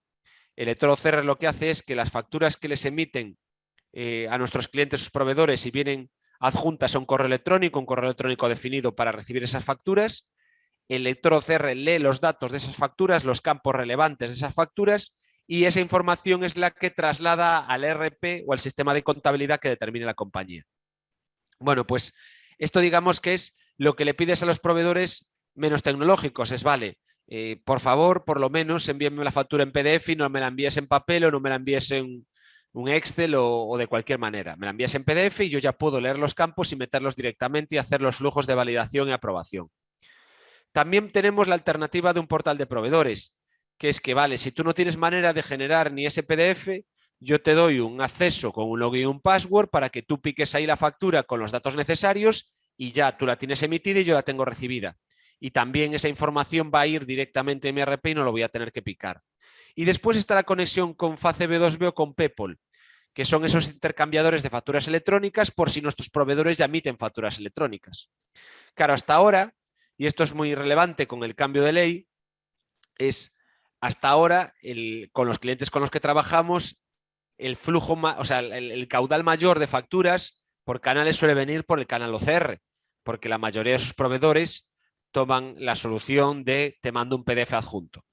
El lector OCR lo que hace es que las facturas que les emiten a nuestros clientes, sus proveedores, si vienen adjuntas a un correo electrónico definido para recibir esas facturas, el lector OCR lee los datos de esas facturas, los campos relevantes de esas facturas, y esa información es la que traslada al ERP o al sistema de contabilidad que determine la compañía. Bueno, pues esto digamos que es lo que le pides a los proveedores menos tecnológicos, es vale, por favor, por lo menos envíenme la factura en PDF y no me la envíes en papel o no me la envíes en un Excel o de cualquier manera. Me la envías en PDF y yo ya puedo leer los campos y meterlos directamente y hacer los flujos de validación y aprobación. También tenemos la alternativa de un portal de proveedores, que es que, vale, si tú no tienes manera de generar ni ese PDF, yo te doy un acceso con un login y un password para que tú piques ahí la factura con los datos necesarios y ya tú la tienes emitida y yo la tengo recibida. Y también esa información va a ir directamente en mi ERP y no lo voy a tener que picar. Y después está la conexión con FACB2B o con PayPal, que son esos intercambiadores de facturas electrónicas por si nuestros proveedores ya emiten facturas electrónicas. Claro, hasta ahora, y esto es muy relevante con el cambio de ley, es hasta ahora con los clientes con los que trabajamos, el flujo, o sea, el caudal mayor de facturas por canales suele venir por el canal OCR, porque la mayoría de sus proveedores toman la solución de te mando un PDF adjunto.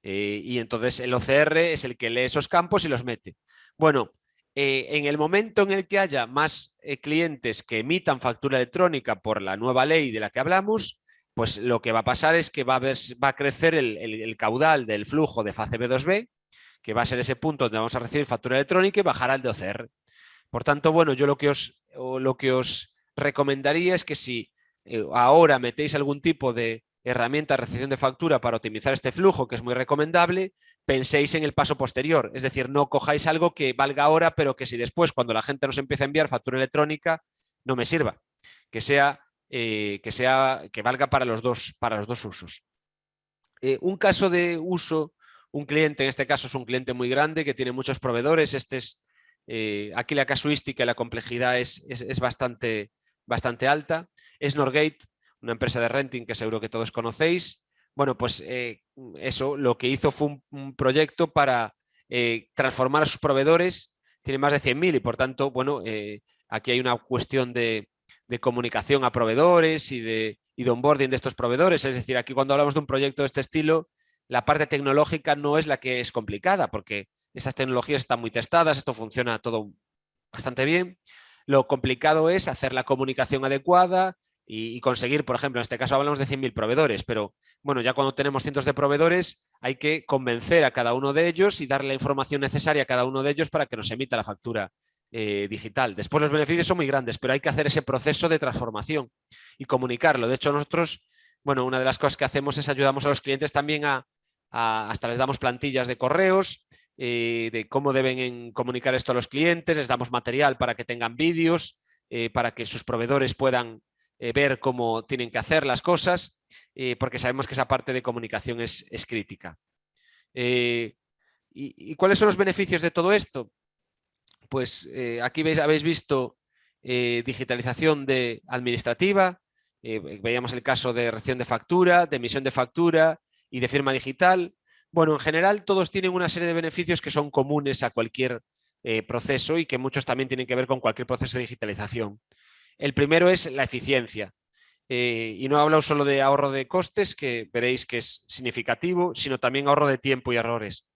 Y entonces el OCR es el que lee esos campos y los mete. Bueno, en el momento en el que haya más clientes que emitan factura electrónica por la nueva ley de la que hablamos, pues lo que va a pasar es que va a crecer el caudal del flujo de FACB2B, que va a ser ese punto donde vamos a recibir factura electrónica y bajará el de OCR. Por tanto, bueno, yo lo que os recomendaría es que si ahora metéis algún tipo de herramienta de recepción de factura para optimizar este flujo, que es muy recomendable, penséis en el paso posterior. Es decir, no cojáis algo que valga ahora, pero que si después, cuando la gente nos empiece a enviar factura electrónica, no me sirva. Que valga para los dos usos. Un caso de uso, un cliente, en este caso es un cliente muy grande que tiene muchos proveedores. Aquí la casuística y la complejidad es bastante alta. Es Norgate, una empresa de renting que seguro que todos conocéis. Bueno, pues eso lo que hizo fue un proyecto para transformar a sus proveedores. Tiene más de 100.000 y por tanto, bueno, aquí hay una cuestión de comunicación a proveedores y de onboarding de estos proveedores. Es decir, aquí cuando hablamos de un proyecto de este estilo, la parte tecnológica no es la que es complicada, porque estas tecnologías están muy testadas, esto funciona todo bastante bien. Lo complicado es hacer la comunicación adecuada y conseguir, por ejemplo, en este caso hablamos de 100.000 proveedores, pero bueno, ya cuando tenemos cientos de proveedores hay que convencer a cada uno de ellos y darle la información necesaria a cada uno de ellos para que nos emita la factura digital. Después los beneficios son muy grandes, pero hay que hacer ese proceso de transformación y comunicarlo. De hecho, nosotros, bueno, una de las cosas que hacemos es ayudamos a los clientes también hasta les damos plantillas de correos, de cómo deben comunicar esto a los clientes, les damos material para que tengan vídeos, para que sus proveedores puedan ver cómo tienen que hacer las cosas, porque sabemos que esa parte de comunicación es crítica. ¿Y cuáles son los beneficios de todo esto? Pues aquí habéis visto digitalización administrativa, veíamos el caso de recepción de factura, de emisión de factura y de firma digital. Bueno, en general todos tienen una serie de beneficios que son comunes a cualquier proceso y que muchos también tienen que ver con cualquier proceso de digitalización. El primero es la eficiencia. Y no hablo solo de ahorro de costes, que veréis que es significativo, sino también ahorro de tiempo y errores.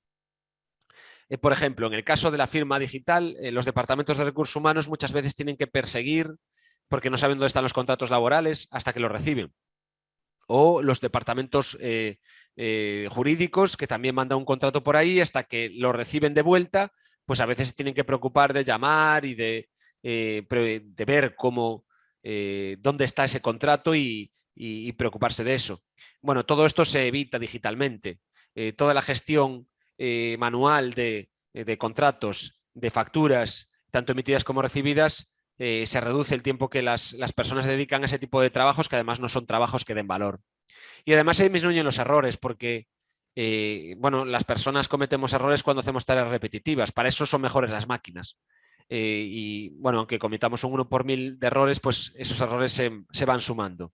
Por ejemplo, en el caso de la firma digital, los departamentos de recursos humanos muchas veces tienen que perseguir porque no saben dónde están los contratos laborales hasta que los reciben. O los departamentos jurídicos que también mandan un contrato por ahí hasta que lo reciben de vuelta, pues a veces se tienen que preocupar de llamar y de ver dónde está ese contrato y preocuparse de eso. Bueno, todo esto se evita digitalmente. Toda la gestión manual de contratos, de facturas, tanto emitidas como recibidas, se reduce el tiempo que las personas dedican a ese tipo de trabajos, que además no son trabajos que den valor. Y además se disminuyen los errores, porque bueno, las personas cometemos errores cuando hacemos tareas repetitivas, para eso son mejores las máquinas. Y bueno, aunque cometamos un 1 por 1000 de errores, pues esos errores se van sumando.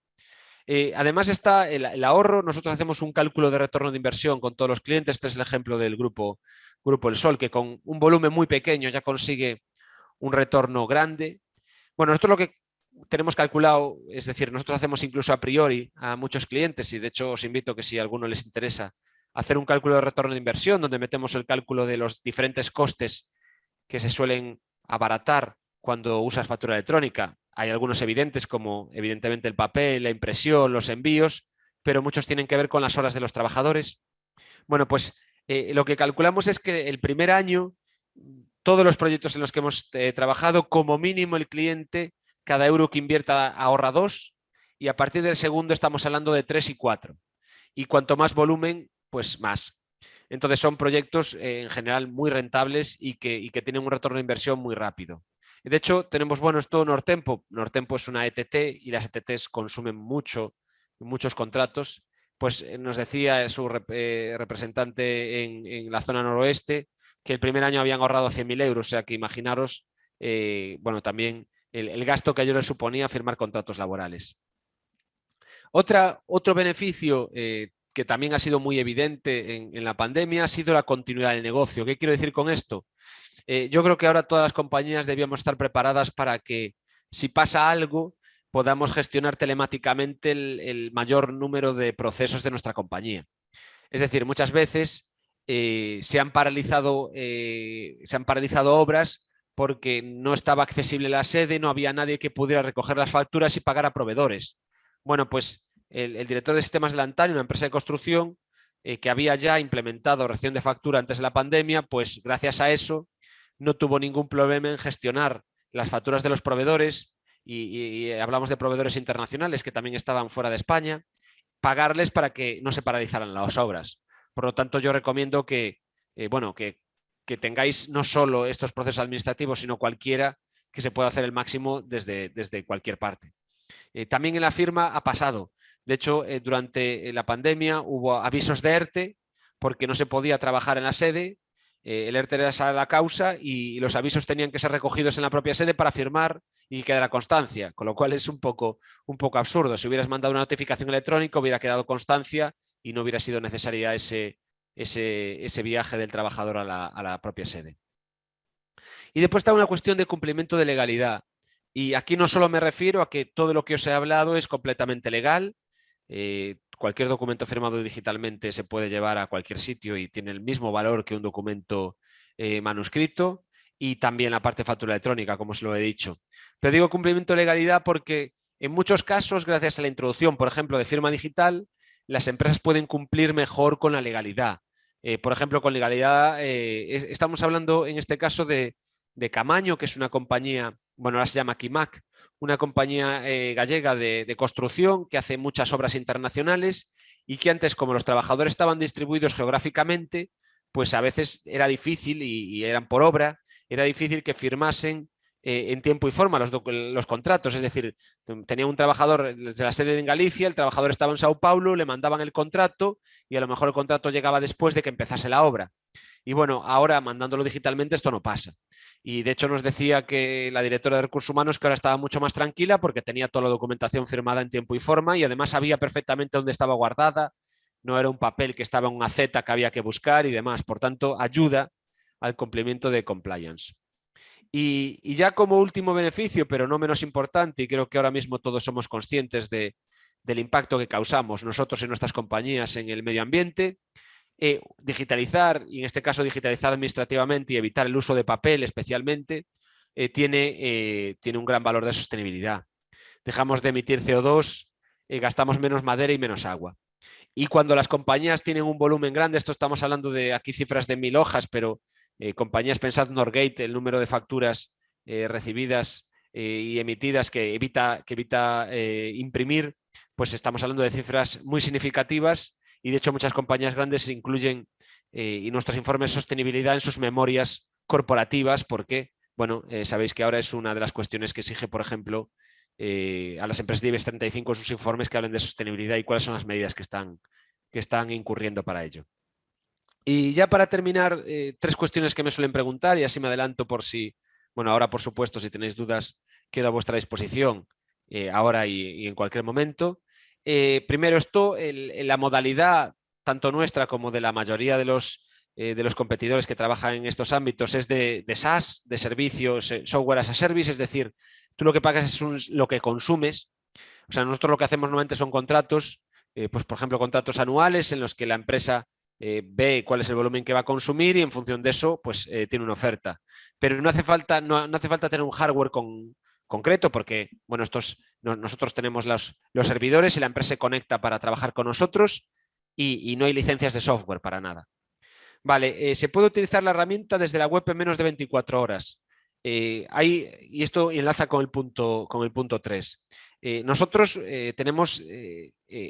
Además está el ahorro. Nosotros hacemos un cálculo de retorno de inversión con todos los clientes. Este es el ejemplo del grupo El Sol, que con un volumen muy pequeño ya consigue un retorno grande. Bueno, nosotros lo que tenemos calculado, es decir, nosotros hacemos incluso a priori a muchos clientes y de hecho os invito que si a alguno les interesa hacer un cálculo de retorno de inversión donde metemos el cálculo de los diferentes costes que se suelen abaratar cuando usas factura electrónica. Hay algunos evidentes como evidentemente el papel, la impresión, los envíos, pero muchos tienen que ver con las horas de los trabajadores. Bueno, pues lo que calculamos es que el primer año, todos los proyectos en los que hemos trabajado, como mínimo el cliente, cada euro que invierta ahorra 2 y a partir del segundo estamos hablando de 3 y 4. Y cuanto más volumen, pues más. Entonces son proyectos en general muy rentables y que tienen un retorno de inversión muy rápido. De hecho, tenemos, bueno, esto Nortempo. Nortempo es una ETT y las ETTs consumen muchos contratos. Pues nos decía su representante en la zona noroeste que el primer año habían ahorrado 100.000 euros. O sea que imaginaros, bueno, también el gasto que a ellos les suponía firmar contratos laborales. Otro beneficio que también ha sido muy evidente en la pandemia ha sido la continuidad del negocio. ¿Qué quiero decir con esto? Yo creo que ahora todas las compañías debíamos estar preparadas para que si pasa algo podamos gestionar telemáticamente el mayor número de procesos de nuestra compañía. Es decir, muchas veces se han paralizado obras porque no estaba accesible la sede, no había nadie que pudiera recoger las facturas y pagar a proveedores. Bueno, pues el director de sistemas de la Antani, una empresa de construcción que había ya implementado recepción de factura antes de la pandemia, pues gracias a eso no tuvo ningún problema en gestionar las facturas de los proveedores y hablamos de proveedores internacionales que también estaban fuera de España, pagarles para que no se paralizaran las obras. Por lo tanto, yo recomiendo bueno, que tengáis no solo estos procesos administrativos, sino cualquiera que se pueda hacer el máximo desde cualquier parte. También en la firma ha pasado. De hecho, durante la pandemia hubo avisos de ERTE porque no se podía trabajar en la sede. El ERTE era la causa y los avisos tenían que ser recogidos en la propia sede para firmar y quedara constancia, con lo cual es un poco absurdo. Si hubieras mandado una notificación electrónica hubiera quedado constancia y no hubiera sido necesaria ese viaje del trabajador a la propia sede. Y después está una cuestión de cumplimiento de legalidad. Y aquí no solo me refiero a que todo lo que os he hablado es completamente legal. Cualquier documento firmado digitalmente se puede llevar a cualquier sitio y tiene el mismo valor que un documento manuscrito, y también la parte de factura electrónica, como os lo he dicho. Pero digo cumplimiento de legalidad porque en muchos casos, gracias a la introducción, por ejemplo, de firma digital, las empresas pueden cumplir mejor con la legalidad. Por ejemplo, con legalidad, estamos hablando en este caso de Camaño, que es una compañía, bueno, ahora se llama Kimac, una compañía gallega de construcción que hace muchas obras internacionales y que antes, como los trabajadores estaban distribuidos geográficamente, pues a veces era difícil y eran por obra, era difícil que firmasen en tiempo y forma los contratos. Es decir, tenía un trabajador desde la sede en Galicia, el trabajador estaba en Sao Paulo, le mandaban el contrato y a lo mejor el contrato llegaba después de que empezase la obra. Y bueno, ahora mandándolo digitalmente esto no pasa. Y de hecho nos decía que la directora de Recursos Humanos que ahora estaba mucho más tranquila porque tenía toda la documentación firmada en tiempo y forma y además sabía perfectamente dónde estaba guardada, no era un papel que estaba en una Z que había que buscar y demás. Por tanto, ayuda al cumplimiento de compliance. Y ya como último beneficio, pero no menos importante, y creo que ahora mismo todos somos conscientes del impacto que causamos nosotros y nuestras compañías en el medio ambiente, digitalizar, y en este caso digitalizar administrativamente y evitar el uso de papel especialmente, tiene un gran valor de sostenibilidad. Dejamos de emitir CO2, gastamos menos madera y menos agua. Y cuando las compañías tienen un volumen grande, esto estamos hablando de aquí cifras de 1000 hojas, pero compañías, pensad Norgate, el número de facturas recibidas y emitidas que evita imprimir, pues estamos hablando de cifras muy significativas y de hecho muchas compañías grandes incluyen y nuestros informes de sostenibilidad en sus memorias corporativas porque, bueno, sabéis que ahora es una de las cuestiones que exige, por ejemplo, a las empresas de IBEX 35 sus informes que hablen de sostenibilidad y cuáles son las medidas que están incurriendo para ello. Y ya para terminar, 3 cuestiones que me suelen preguntar y así me adelanto por si, bueno, ahora por supuesto si tenéis dudas quedo a vuestra disposición ahora y en cualquier momento. Primero esto, la modalidad tanto nuestra como de la mayoría de los competidores que trabajan en estos ámbitos es de SaaS, de servicios, software as a service, es decir, tú lo que pagas es lo que consumes. O sea, nosotros lo que hacemos normalmente son contratos, pues por ejemplo, contratos anuales en los que la empresa ve cuál es el volumen que va a consumir y en función de eso, pues tiene una oferta. Pero no hace falta tener un hardware concreto porque, bueno, nosotros tenemos los servidores y la empresa se conecta para trabajar con nosotros y no hay licencias de software para nada. Vale, se puede utilizar la herramienta desde la web en menos de 24 horas. Y esto enlaza con el punto 3. Nosotros tenemos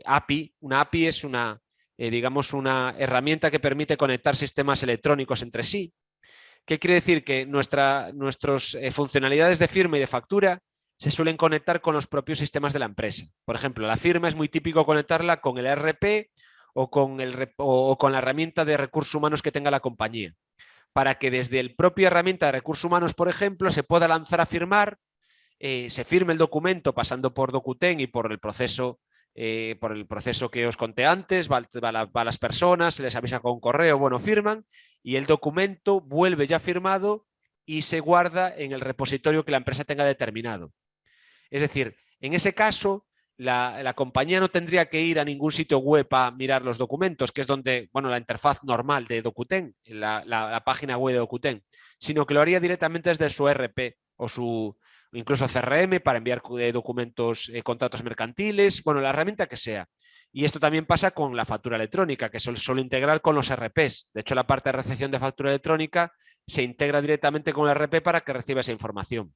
API. Una API es una digamos, una herramienta que permite conectar sistemas electrónicos entre sí. ¿Qué quiere decir? Que nuestras funcionalidades de firma y de factura se suelen conectar con los propios sistemas de la empresa. Por ejemplo, la firma es muy típico conectarla con el ERP o con la herramienta de recursos humanos que tenga la compañía, para que desde la propia herramienta de recursos humanos, por ejemplo, se pueda lanzar a firmar, se firme el documento pasando por Docuten y por el proceso que os conté antes, va a las personas, se les avisa con correo, bueno, firman y el documento vuelve ya firmado y se guarda en el repositorio que la empresa tenga determinado. Es decir, en ese caso, la compañía no tendría que ir a ningún sitio web a mirar los documentos, que es donde, bueno, la interfaz normal de Docuten, la página web de Docuten, sino que lo haría directamente desde su ERP o incluso CRM para enviar documentos, contratos mercantiles, bueno, la herramienta que sea. Y esto también pasa con la factura electrónica, que se suele integrar con los ERPs. De hecho, la parte de recepción de factura electrónica se integra directamente con el ERP para que reciba esa información.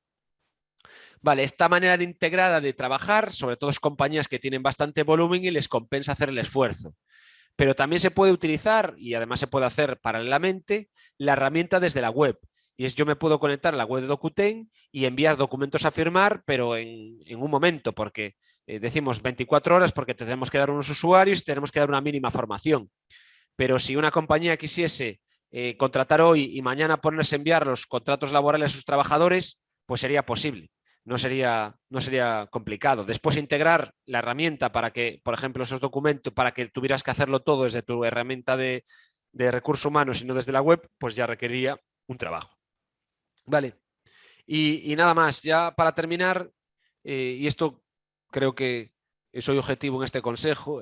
Vale, esta manera de integrada de trabajar, sobre todo es compañías que tienen bastante volumen y les compensa hacer el esfuerzo. Pero también se puede utilizar, y además se puede hacer paralelamente, la herramienta desde la web. Y es yo me puedo conectar a la web de Docuten y enviar documentos a firmar, pero en un momento, porque decimos 24 horas porque tenemos que dar unos usuarios y tenemos que dar una mínima formación. Pero si una compañía quisiese contratar hoy y mañana ponerse a enviar los contratos laborales a sus trabajadores, pues sería posible. No sería complicado. Después integrar la herramienta para que, por ejemplo, esos documentos, para que tuvieras que hacerlo todo desde tu herramienta de recursos humanos y no desde la web, pues ya requeriría un trabajo. Vale. Y nada más, ya para terminar, y esto creo que soy objetivo en este consejo,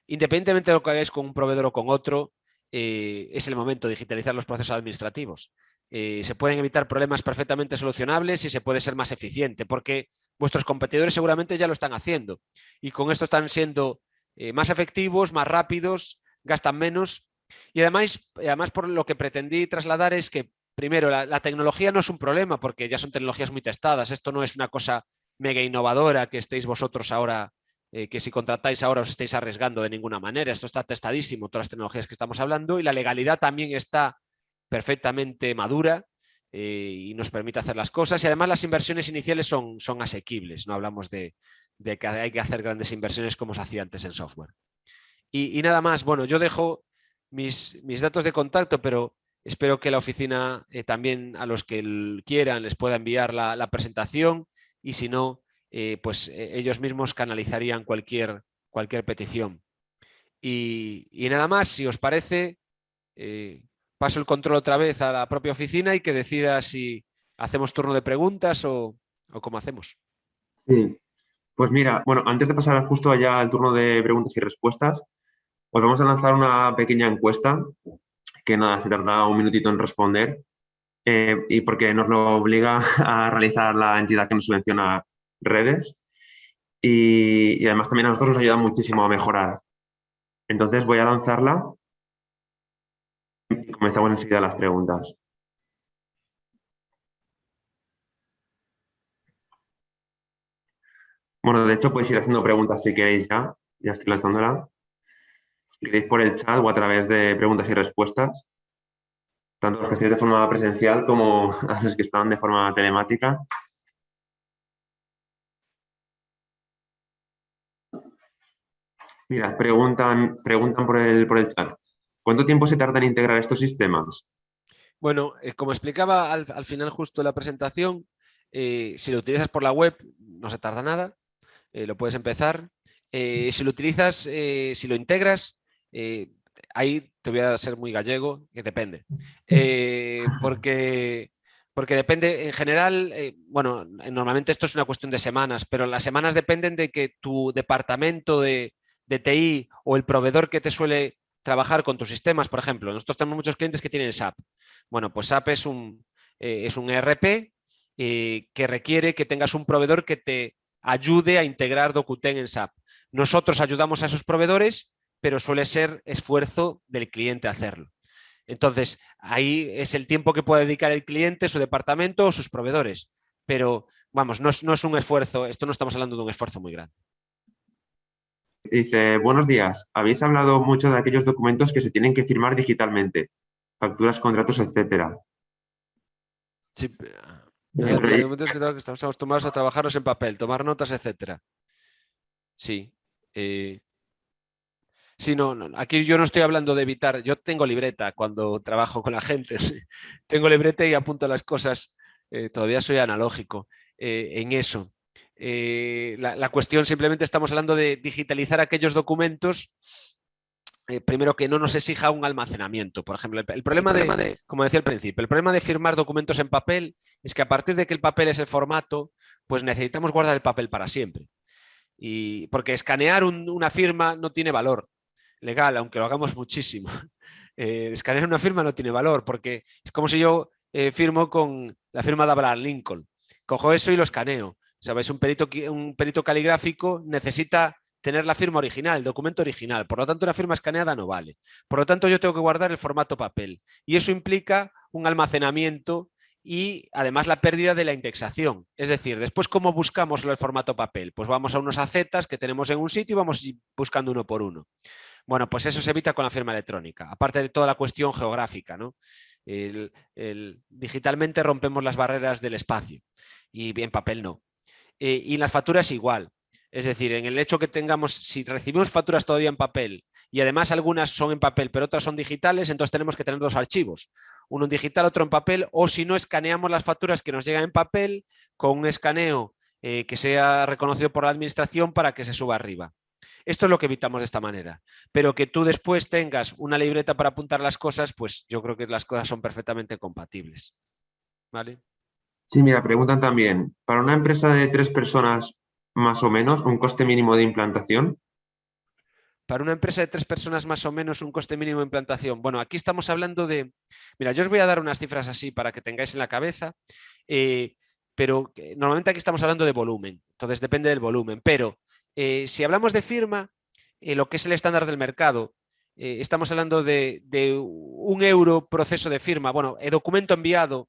independientemente de lo que hagáis con un proveedor o con otro, es el momento de digitalizar los procesos administrativos. Se pueden evitar problemas perfectamente solucionables y se puede ser más eficiente, porque vuestros competidores seguramente ya lo están haciendo y con esto están siendo más efectivos, más rápidos, gastan menos y además por lo que pretendí trasladar es que primero la tecnología no es un problema porque ya son tecnologías muy testadas, esto no es una cosa mega innovadora que estéis vosotros ahora que si contratáis ahora os estáis arriesgando de ninguna manera. Esto está testadísimo, todas las tecnologías que estamos hablando, y la legalidad también está perfectamente madura y nos permite hacer las cosas. Y además las inversiones iniciales son asequibles. No hablamos de que hay que hacer grandes inversiones como se hacía antes en software. Y nada más. Bueno, yo dejo mis datos de contacto, pero espero que la oficina también a los que quieran les pueda enviar la presentación y si no, pues ellos mismos canalizarían cualquier petición. Y nada más, si os parece, paso el control otra vez a la propia oficina y que decida si hacemos turno de preguntas o cómo hacemos. Sí, pues mira, bueno, antes de pasar justo allá al turno de preguntas y respuestas, os vamos a lanzar una pequeña encuesta que nada, se tarda un minutito en responder y porque nos lo obliga a realizar la entidad que nos subvenciona redes y además también a nosotros nos ayuda muchísimo a mejorar. Entonces voy a lanzarla y comenzamos enseguida las preguntas. Bueno, de hecho podéis ir haciendo preguntas si queréis ya. Ya estoy lanzándola. Si queréis por el chat o a través de preguntas y respuestas, tanto los que estéis de forma presencial como a los que están de forma telemática. Mira, preguntan por el chat. ¿Cuánto tiempo se tarda en integrar estos sistemas? Bueno, como explicaba al final justo de la presentación, si lo utilizas por la web no se tarda nada, lo puedes empezar. Si lo utilizas, si lo integras, ahí te voy a ser muy gallego, que depende. Porque depende, en general, bueno, normalmente esto es una cuestión de semanas, pero las semanas dependen de que tu departamento de TI o el proveedor que te suele trabajar con tus sistemas, por ejemplo, nosotros tenemos muchos clientes que tienen SAP. Bueno, pues SAP es un ERP que requiere que tengas un proveedor que te ayude a integrar Docuten en SAP. Nosotros ayudamos a esos proveedores, pero suele ser esfuerzo del cliente hacerlo. Entonces, ahí es el tiempo que puede dedicar el cliente, su departamento o sus proveedores. Pero, vamos, no es un esfuerzo, esto no estamos hablando de un esfuerzo muy grande. Dice, buenos días. Habéis hablado mucho de aquellos documentos que se tienen que firmar digitalmente, facturas, contratos, etcétera. Sí, Eh, hay re- momentos que estamos acostumbrados a trabajarlos en papel, tomar notas, etcétera. Sí. Sí, aquí yo no estoy hablando de evitar, yo tengo libreta cuando trabajo con la gente, sí. Tengo libreta y apunto las cosas, todavía soy analógico en eso. La cuestión simplemente estamos hablando de digitalizar aquellos documentos, primero que no nos exija un almacenamiento. Por ejemplo, el problema como decía al principio, el problema de firmar documentos en papel es que a partir de que el papel es el formato, pues necesitamos guardar el papel para siempre. Y porque escanear una firma no tiene valor legal, aunque lo hagamos muchísimo. Escanear una firma no tiene valor, porque es como si yo firmo con la firma de Abraham Lincoln. Cojo eso y lo escaneo. ¿Sabes? Un perito caligráfico necesita tener la firma original, el documento original. Por lo tanto, una firma escaneada no vale. Por lo tanto, yo tengo que guardar el formato papel. Y eso implica un almacenamiento y además la pérdida de la indexación. Es decir, después, ¿cómo buscamos el formato papel? Pues vamos a unos acetas que tenemos en un sitio y vamos buscando uno por uno. Bueno, pues eso se evita con la firma electrónica, aparte de toda la cuestión geográfica, ¿no? Digitalmente rompemos las barreras del espacio y en papel no. Y en las facturas igual. Es decir, en el hecho que tengamos, si recibimos facturas todavía en papel y además algunas son en papel pero otras son digitales, entonces tenemos que tener dos archivos, uno en digital, otro en papel, o si no, escaneamos las facturas que nos llegan en papel con un escaneo que sea reconocido por la administración para que se suba arriba. Esto es lo que evitamos de esta manera. Pero que tú después tengas una libreta para apuntar las cosas, pues yo creo que las cosas son perfectamente compatibles. ¿Vale? Sí, mira, preguntan también, para una empresa de 3 personas, más o menos, un coste mínimo de implantación. Para una empresa de 3 personas más o menos un coste mínimo de implantación. Bueno, aquí estamos hablando de... Mira, yo os voy a dar unas cifras así para que tengáis en la cabeza, pero normalmente aquí estamos hablando de volumen, entonces depende del volumen. Pero si hablamos de firma, lo que es el estándar del mercado, estamos hablando de 1 euro proceso de firma. Bueno, el documento enviado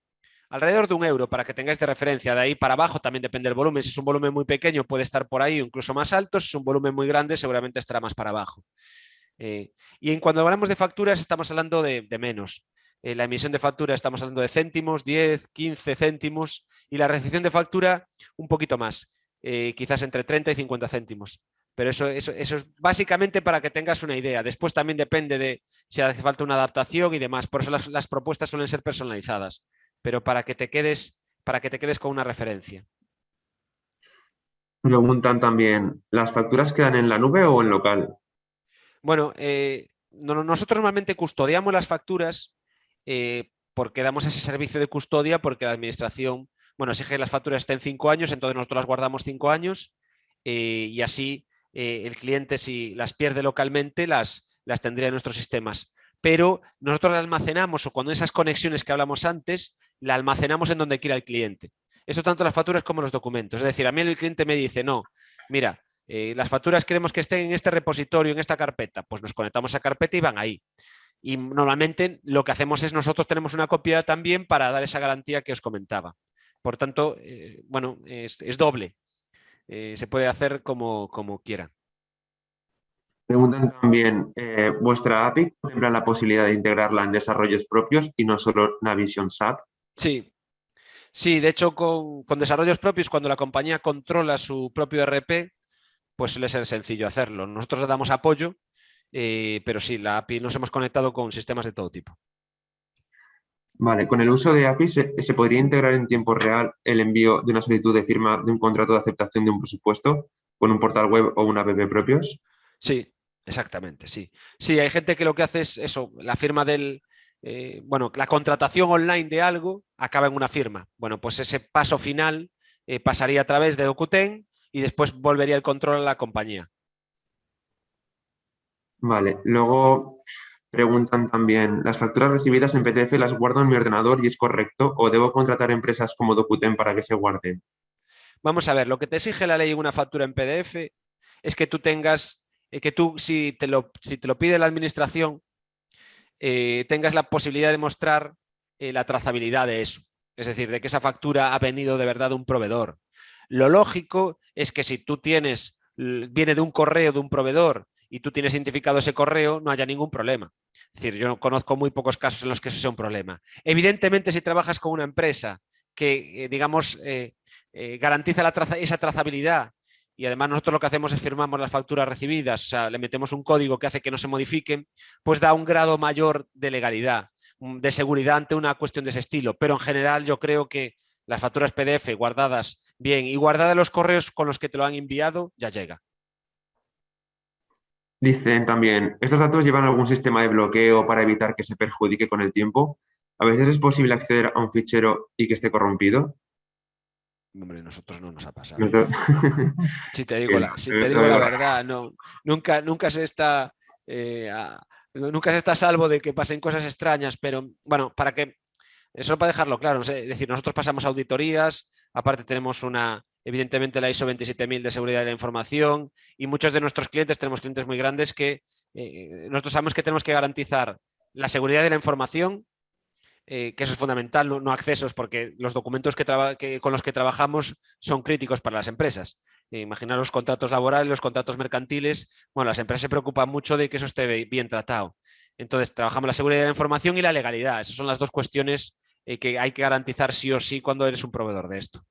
alrededor de 1 euro para que tengáis de referencia. De ahí para abajo también depende del volumen. Si es un volumen muy pequeño puede estar por ahí o incluso más alto. Si es un volumen muy grande seguramente estará más para abajo. Y en cuando hablamos de facturas estamos hablando de menos. La emisión de factura estamos hablando de céntimos, 10, 15 céntimos y la recepción de factura un poquito más, quizás entre 30 y 50 céntimos. Pero eso es básicamente para que tengas una idea. Después también depende de si hace falta una adaptación y demás. Por eso las propuestas suelen ser personalizadas, pero para que te quedes con una referencia. Preguntan también, ¿las facturas quedan en la nube o en local? Bueno, nosotros normalmente custodiamos las facturas porque damos ese servicio de custodia, porque la administración, bueno, exige que las facturas estén 5 años, entonces nosotros las guardamos 5 años y así el cliente, si las pierde localmente, las tendría en nuestros sistemas. Pero nosotros las almacenamos o cuando esas conexiones que hablamos antes, la almacenamos en donde quiera el cliente. Eso tanto las facturas como los documentos. Es decir, a mí el cliente me dice, no, mira, las facturas queremos que estén en este repositorio, en esta carpeta, pues nos conectamos a carpeta y van ahí. Y normalmente lo que hacemos es nosotros tenemos una copia también para dar esa garantía que os comentaba. Por tanto, bueno, es doble. Se puede hacer como quiera. Preguntan también, ¿vuestra API contempla la posibilidad de integrarla en desarrollos propios y no solo Navision SAP? Sí, sí, de hecho con desarrollos propios, cuando la compañía controla su propio RP, pues suele ser sencillo hacerlo. Nosotros le damos apoyo, pero sí, la API nos hemos conectado con sistemas de todo tipo. Vale, con el uso de API se podría integrar en tiempo real el envío de una solicitud de firma de un contrato de aceptación de un presupuesto con un portal web o una app propios. Sí, exactamente, sí. Sí, hay gente que lo que hace es eso, la firma bueno, la contratación online de algo acaba en una firma. Bueno, pues ese paso final pasaría a través de Dokuten y después volvería el control a la compañía. Vale, luego preguntan también, ¿las facturas recibidas en PDF las guardo en mi ordenador y es correcto o debo contratar empresas como Dokuten para que se guarden? Vamos a ver, lo que te exige la ley en una factura en PDF es que tú tengas, que tú, si te lo pide la administración, tengas la posibilidad de mostrar la trazabilidad de eso. Es decir, de que esa factura ha venido de verdad de un proveedor. Lo lógico es que si tú tienes viene de un correo de un proveedor y tú tienes identificado ese correo, no haya ningún problema. Es decir, yo conozco muy pocos casos en los que eso sea un problema. Evidentemente, si trabajas con una empresa que, digamos, garantiza esa trazabilidad y además nosotros lo que hacemos es firmamos las facturas recibidas, o sea, le metemos un código que hace que no se modifiquen, pues da un grado mayor de legalidad, de seguridad ante una cuestión de ese estilo. Pero en general yo creo que las facturas PDF guardadas bien y guardadas los correos con los que te lo han enviado, ya llega. Dicen también, ¿estos datos llevan algún sistema de bloqueo para evitar que se perjudique con el tiempo? ¿A veces es posible acceder a un fichero y que esté corrompido? Hombre, nosotros no nos ha pasado. Nosotros- Si te digo la verdad, no, nunca se está nunca se está a salvo de que pasen cosas extrañas, pero bueno, para que eso para dejarlo claro, no sé, es decir, nosotros pasamos auditorías, aparte tenemos evidentemente la ISO 27000 de seguridad de la información y muchos de nuestros clientes, tenemos clientes muy grandes que nosotros sabemos que tenemos que garantizar la seguridad de la información, que eso es fundamental, no accesos, porque los documentos con los que trabajamos son críticos para las empresas. Imaginar los contratos laborales, los contratos mercantiles. Bueno, las empresas se preocupan mucho de que eso esté bien tratado. Entonces, trabajamos la seguridad de la información y la legalidad. Esas son las dos cuestiones que hay que garantizar sí o sí cuando eres un proveedor de esto.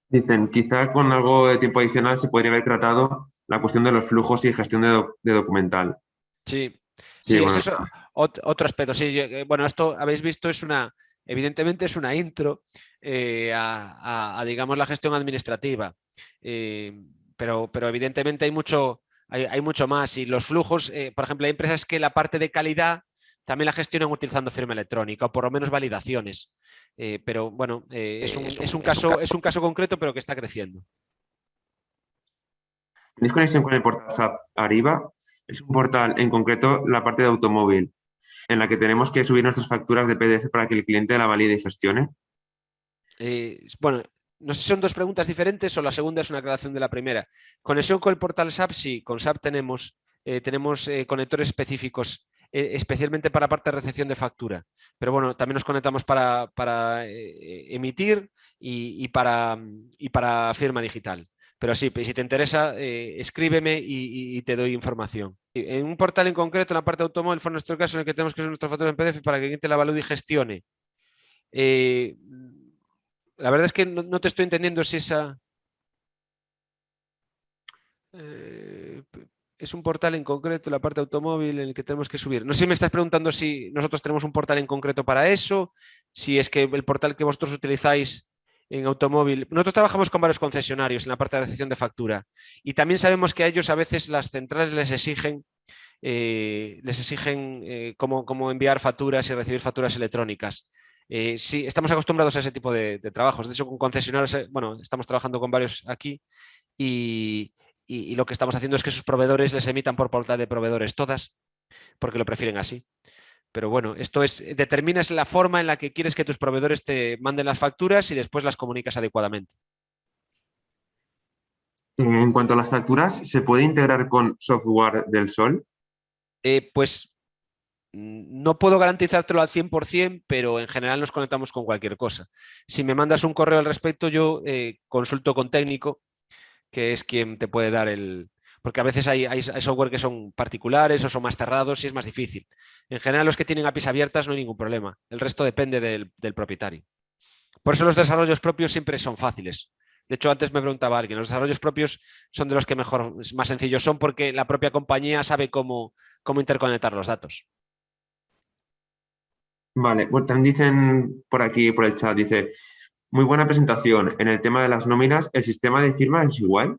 Dicen, quizá con algo de tiempo adicional se podría haber tratado la cuestión de los flujos y gestión de documental. Sí, Sí, sí, ese bueno, es otro aspecto. Sí, bueno, esto habéis visto, evidentemente es una intro digamos, la gestión administrativa. Pero evidentemente hay mucho más. Y los flujos, por ejemplo, hay empresas que la parte de calidad también la gestionan utilizando firma electrónica o por lo menos validaciones. Pero bueno, es un caso concreto, pero que está creciendo. ¿tenéis conexión con el portal SAP Ariba? Es un portal, en concreto, la parte de automóvil, en la que tenemos que subir nuestras facturas de PDF para que el cliente la valide y gestione. Bueno, no sé si son dos preguntas diferentes o la segunda es una aclaración de la primera. Conexión con el portal SAP, sí, con SAP tenemos conectores específicos, especialmente para parte de recepción de factura. Pero bueno, también nos conectamos para emitir y para firma digital. Pero sí, si te interesa, escríbeme y te doy información. En un portal en concreto, en la parte de automóvil, fue nuestro caso en el que tenemos que usar nuestra factura en PDF para que el cliente la valide y gestione. Eh, la verdad es que no te estoy entendiendo si esa eh, es un portal en concreto, la parte automóvil en el que tenemos que subir. No sé si me estás preguntando si nosotros tenemos un portal en concreto para eso, si es que el portal que vosotros utilizáis en automóvil. Nosotros trabajamos con varios concesionarios en la parte de recepción de factura y también sabemos que a ellos a veces las centrales les exigen cómo enviar facturas y recibir facturas electrónicas. Sí, estamos acostumbrados a ese tipo de trabajos. De hecho, con concesionarios, bueno, estamos trabajando con varios aquí y lo que estamos haciendo es que sus proveedores les emitan por portal de proveedores todas, porque lo prefieren así. Pero bueno, determinas la forma en la que quieres que tus proveedores te manden las facturas y después las comunicas adecuadamente. En cuanto a las facturas, ¿se puede integrar con software del Sol? Pues no puedo garantizártelo al 100%, pero en general nos conectamos con cualquier cosa. Si me mandas un correo al respecto, yo consulto con técnico, que es quien te puede dar el... Porque a veces hay software que son particulares o son más cerrados y es más difícil. En general, los que tienen APIs abiertas no hay ningún problema. El resto depende del propietario. Por eso los desarrollos propios siempre son fáciles. De hecho, antes me preguntaba alguien, los desarrollos propios son de los que más sencillos son porque la propia compañía sabe cómo interconectar los datos. Vale, bueno, también dicen por aquí, por el chat, dice, muy buena presentación. En el tema de las nóminas, ¿el sistema de firma es igual?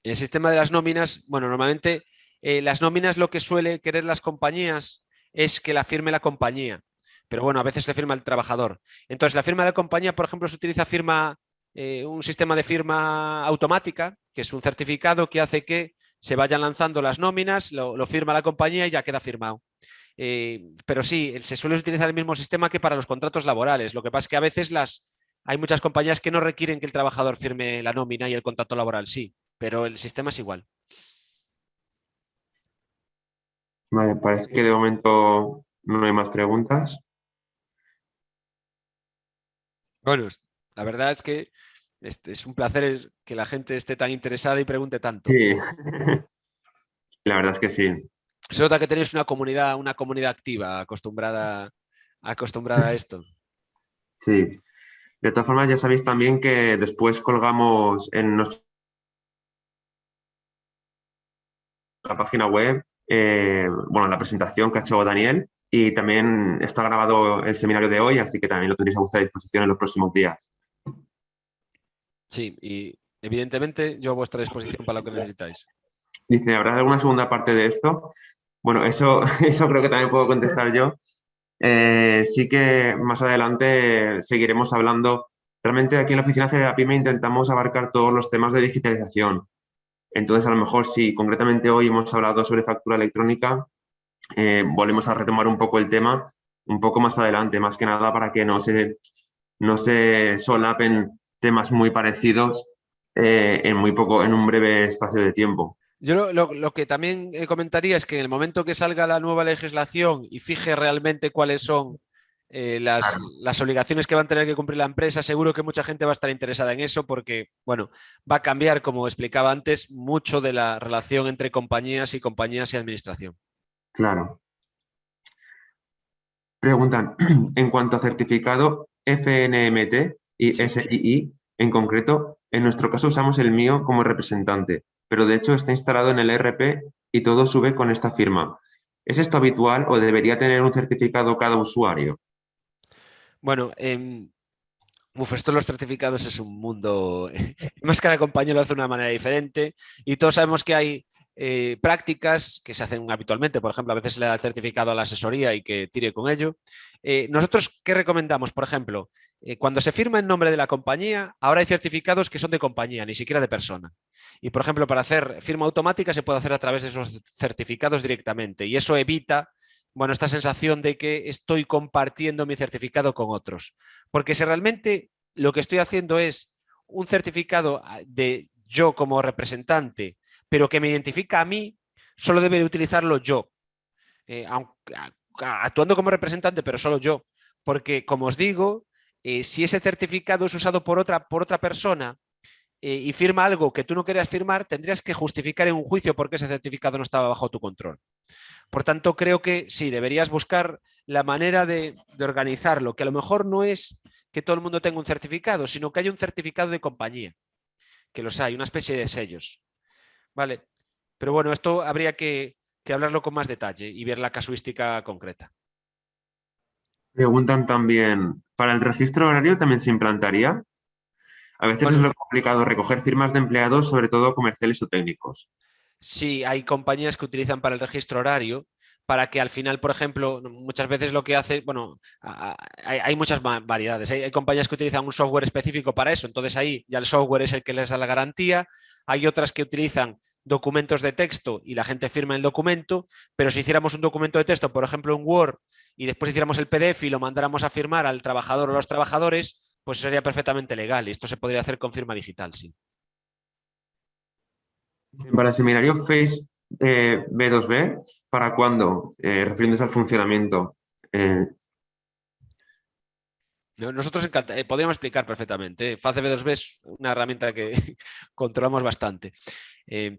El sistema de las nóminas, bueno, normalmente las nóminas lo que suele querer las compañías es que la firme la compañía, pero bueno, a veces se firma el trabajador. Entonces, la firma de la compañía, por ejemplo, se utiliza un sistema de firma automática, que es un certificado que hace que se vayan lanzando las nóminas, lo firma la compañía y ya queda firmado. Pero sí, se suele utilizar el mismo sistema que para los contratos laborales. Lo que pasa es que a veces hay muchas compañías que no requieren que el trabajador firme la nómina y el contrato laboral sí, pero el sistema es igual. Vale, parece que de momento no hay más preguntas. Bueno, la verdad es que Es un placer que la gente esté tan interesada y pregunte tanto. Sí, la verdad es que sí. Se nota que tenéis una comunidad activa, acostumbrada a esto. Sí. De todas formas, ya sabéis también que después colgamos en nuestra página web, bueno, la presentación que ha hecho Daniel y también está grabado el seminario de hoy, así que también lo tendréis a vuestra disposición en los próximos días. Sí, y evidentemente yo a vuestra disposición para lo que necesitáis. Dice, ¿habrá alguna segunda parte de esto? Bueno, eso, eso creo que también puedo contestar yo. Sí que más adelante seguiremos hablando. Realmente aquí en la oficina Celerapime intentamos abarcar todos los temas de digitalización. Entonces, a lo mejor si concretamente hoy hemos hablado sobre factura electrónica, volvemos a retomar un poco el tema un poco más adelante, más que nada para que no se solapen temas muy parecidos en un breve espacio de tiempo. Yo lo que también comentaría es que en el momento que salga la nueva legislación y fije realmente cuáles son Claro, las obligaciones que va a tener que cumplir la empresa, seguro que mucha gente va a estar interesada en eso porque, bueno, va a cambiar, como explicaba antes, mucho de la relación entre compañías y administración. claro. Preguntan, en cuanto a certificado FNMT y Sí. SII en concreto, en nuestro caso usamos el mío como representante, pero de hecho está instalado en el ERP y todo sube con esta firma. ¿Es esto habitual o debería tener un certificado cada usuario? Bueno, esto de los certificados es un mundo, más cada compañía lo hace de una manera diferente y todos sabemos que hay prácticas que se hacen habitualmente, por ejemplo, a veces se le da el certificado a la asesoría y que tire con ello. Nosotros, ¿qué recomendamos? Por ejemplo, cuando se firma en nombre de la compañía, ahora hay certificados que son de compañía, ni siquiera de persona. Y, por ejemplo, para hacer firma automática se puede hacer a través de esos certificados directamente y eso evita, bueno, esta sensación de que estoy compartiendo mi certificado con otros. Porque si realmente lo que estoy haciendo es un certificado de yo como representante, pero que me identifica a mí, solo debería utilizarlo yo, actuando como representante, pero solo yo. Porque, como os digo, si ese certificado es usado por otra persona y firma algo que tú no querías firmar, tendrías que justificar en un juicio por qué ese certificado no estaba bajo tu control. Por tanto, creo que sí, deberías buscar la manera de organizarlo, que a lo mejor no es que todo el mundo tenga un certificado, sino que haya un certificado de compañía, que los hay, una especie de sellos. ¿Vale? Pero bueno, esto habría que hablarlo con más detalle y ver la casuística concreta. Preguntan también, ¿para el registro horario también se implantaría? A veces es Bueno, lo complicado recoger firmas de empleados, sobre todo comerciales o técnicos. sí, hay compañías que utilizan para el registro horario, para que al final, por ejemplo, muchas veces lo que hace, bueno, hay muchas variedades. Hay compañías que utilizan un software específico para eso, entonces ahí ya el software es el que les da la garantía. Hay otras que utilizan documentos de texto y la gente firma el documento, pero si hiciéramos un documento de texto, por ejemplo, en Word, y después hiciéramos el PDF y lo mandáramos a firmar al trabajador o a los trabajadores, pues sería perfectamente legal y esto se podría hacer con firma digital, sí. Para el seminario Face B2B, ¿para cuándo? Refiriéndose al funcionamiento. Eh, Nosotros podríamos explicar perfectamente. FACB2B es una herramienta que controlamos bastante,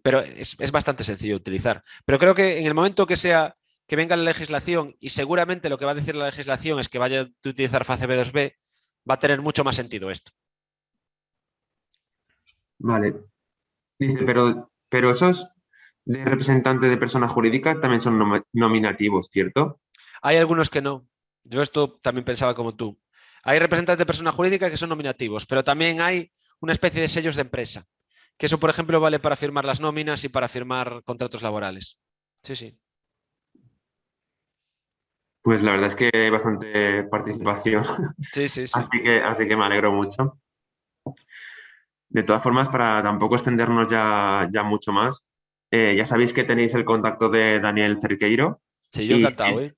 pero es bastante sencillo de utilizar. Pero creo que en el momento que venga la legislación y seguramente lo que va a decir la legislación es que vaya a utilizar FACB2B, va a tener mucho más sentido esto. vale. Dice, pero esos de representante de persona jurídica también son nominativos, ¿cierto? Hay algunos que no. Yo esto también pensaba como tú. Hay representantes de persona jurídica que son nominativos, pero también hay una especie de sellos de empresa, que eso, por ejemplo, vale para firmar las nóminas y para firmar contratos laborales. Sí, sí. Pues la verdad es que hay bastante participación, Sí, sí, sí. así que me alegro mucho. De todas formas, para tampoco extendernos ya mucho más, ya sabéis que tenéis el contacto de Daniel Cerqueiro Sí, yo y, encantado, ¿eh?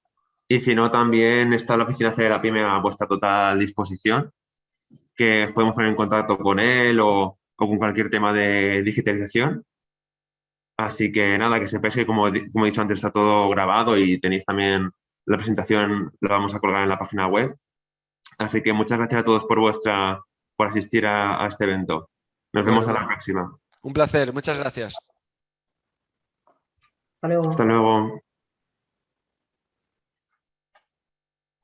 y si no, también está la oficina de la PYME a vuestra total disposición, que os podemos poner en contacto con él o con cualquier tema de digitalización. Así que nada, que sepáis que como he dicho antes está todo grabado y tenéis también la presentación, la vamos a colgar en la página web. Así que muchas gracias a todos por por asistir a este evento. Nos vemos a la próxima. Un placer, muchas gracias. Hasta luego. Hasta luego.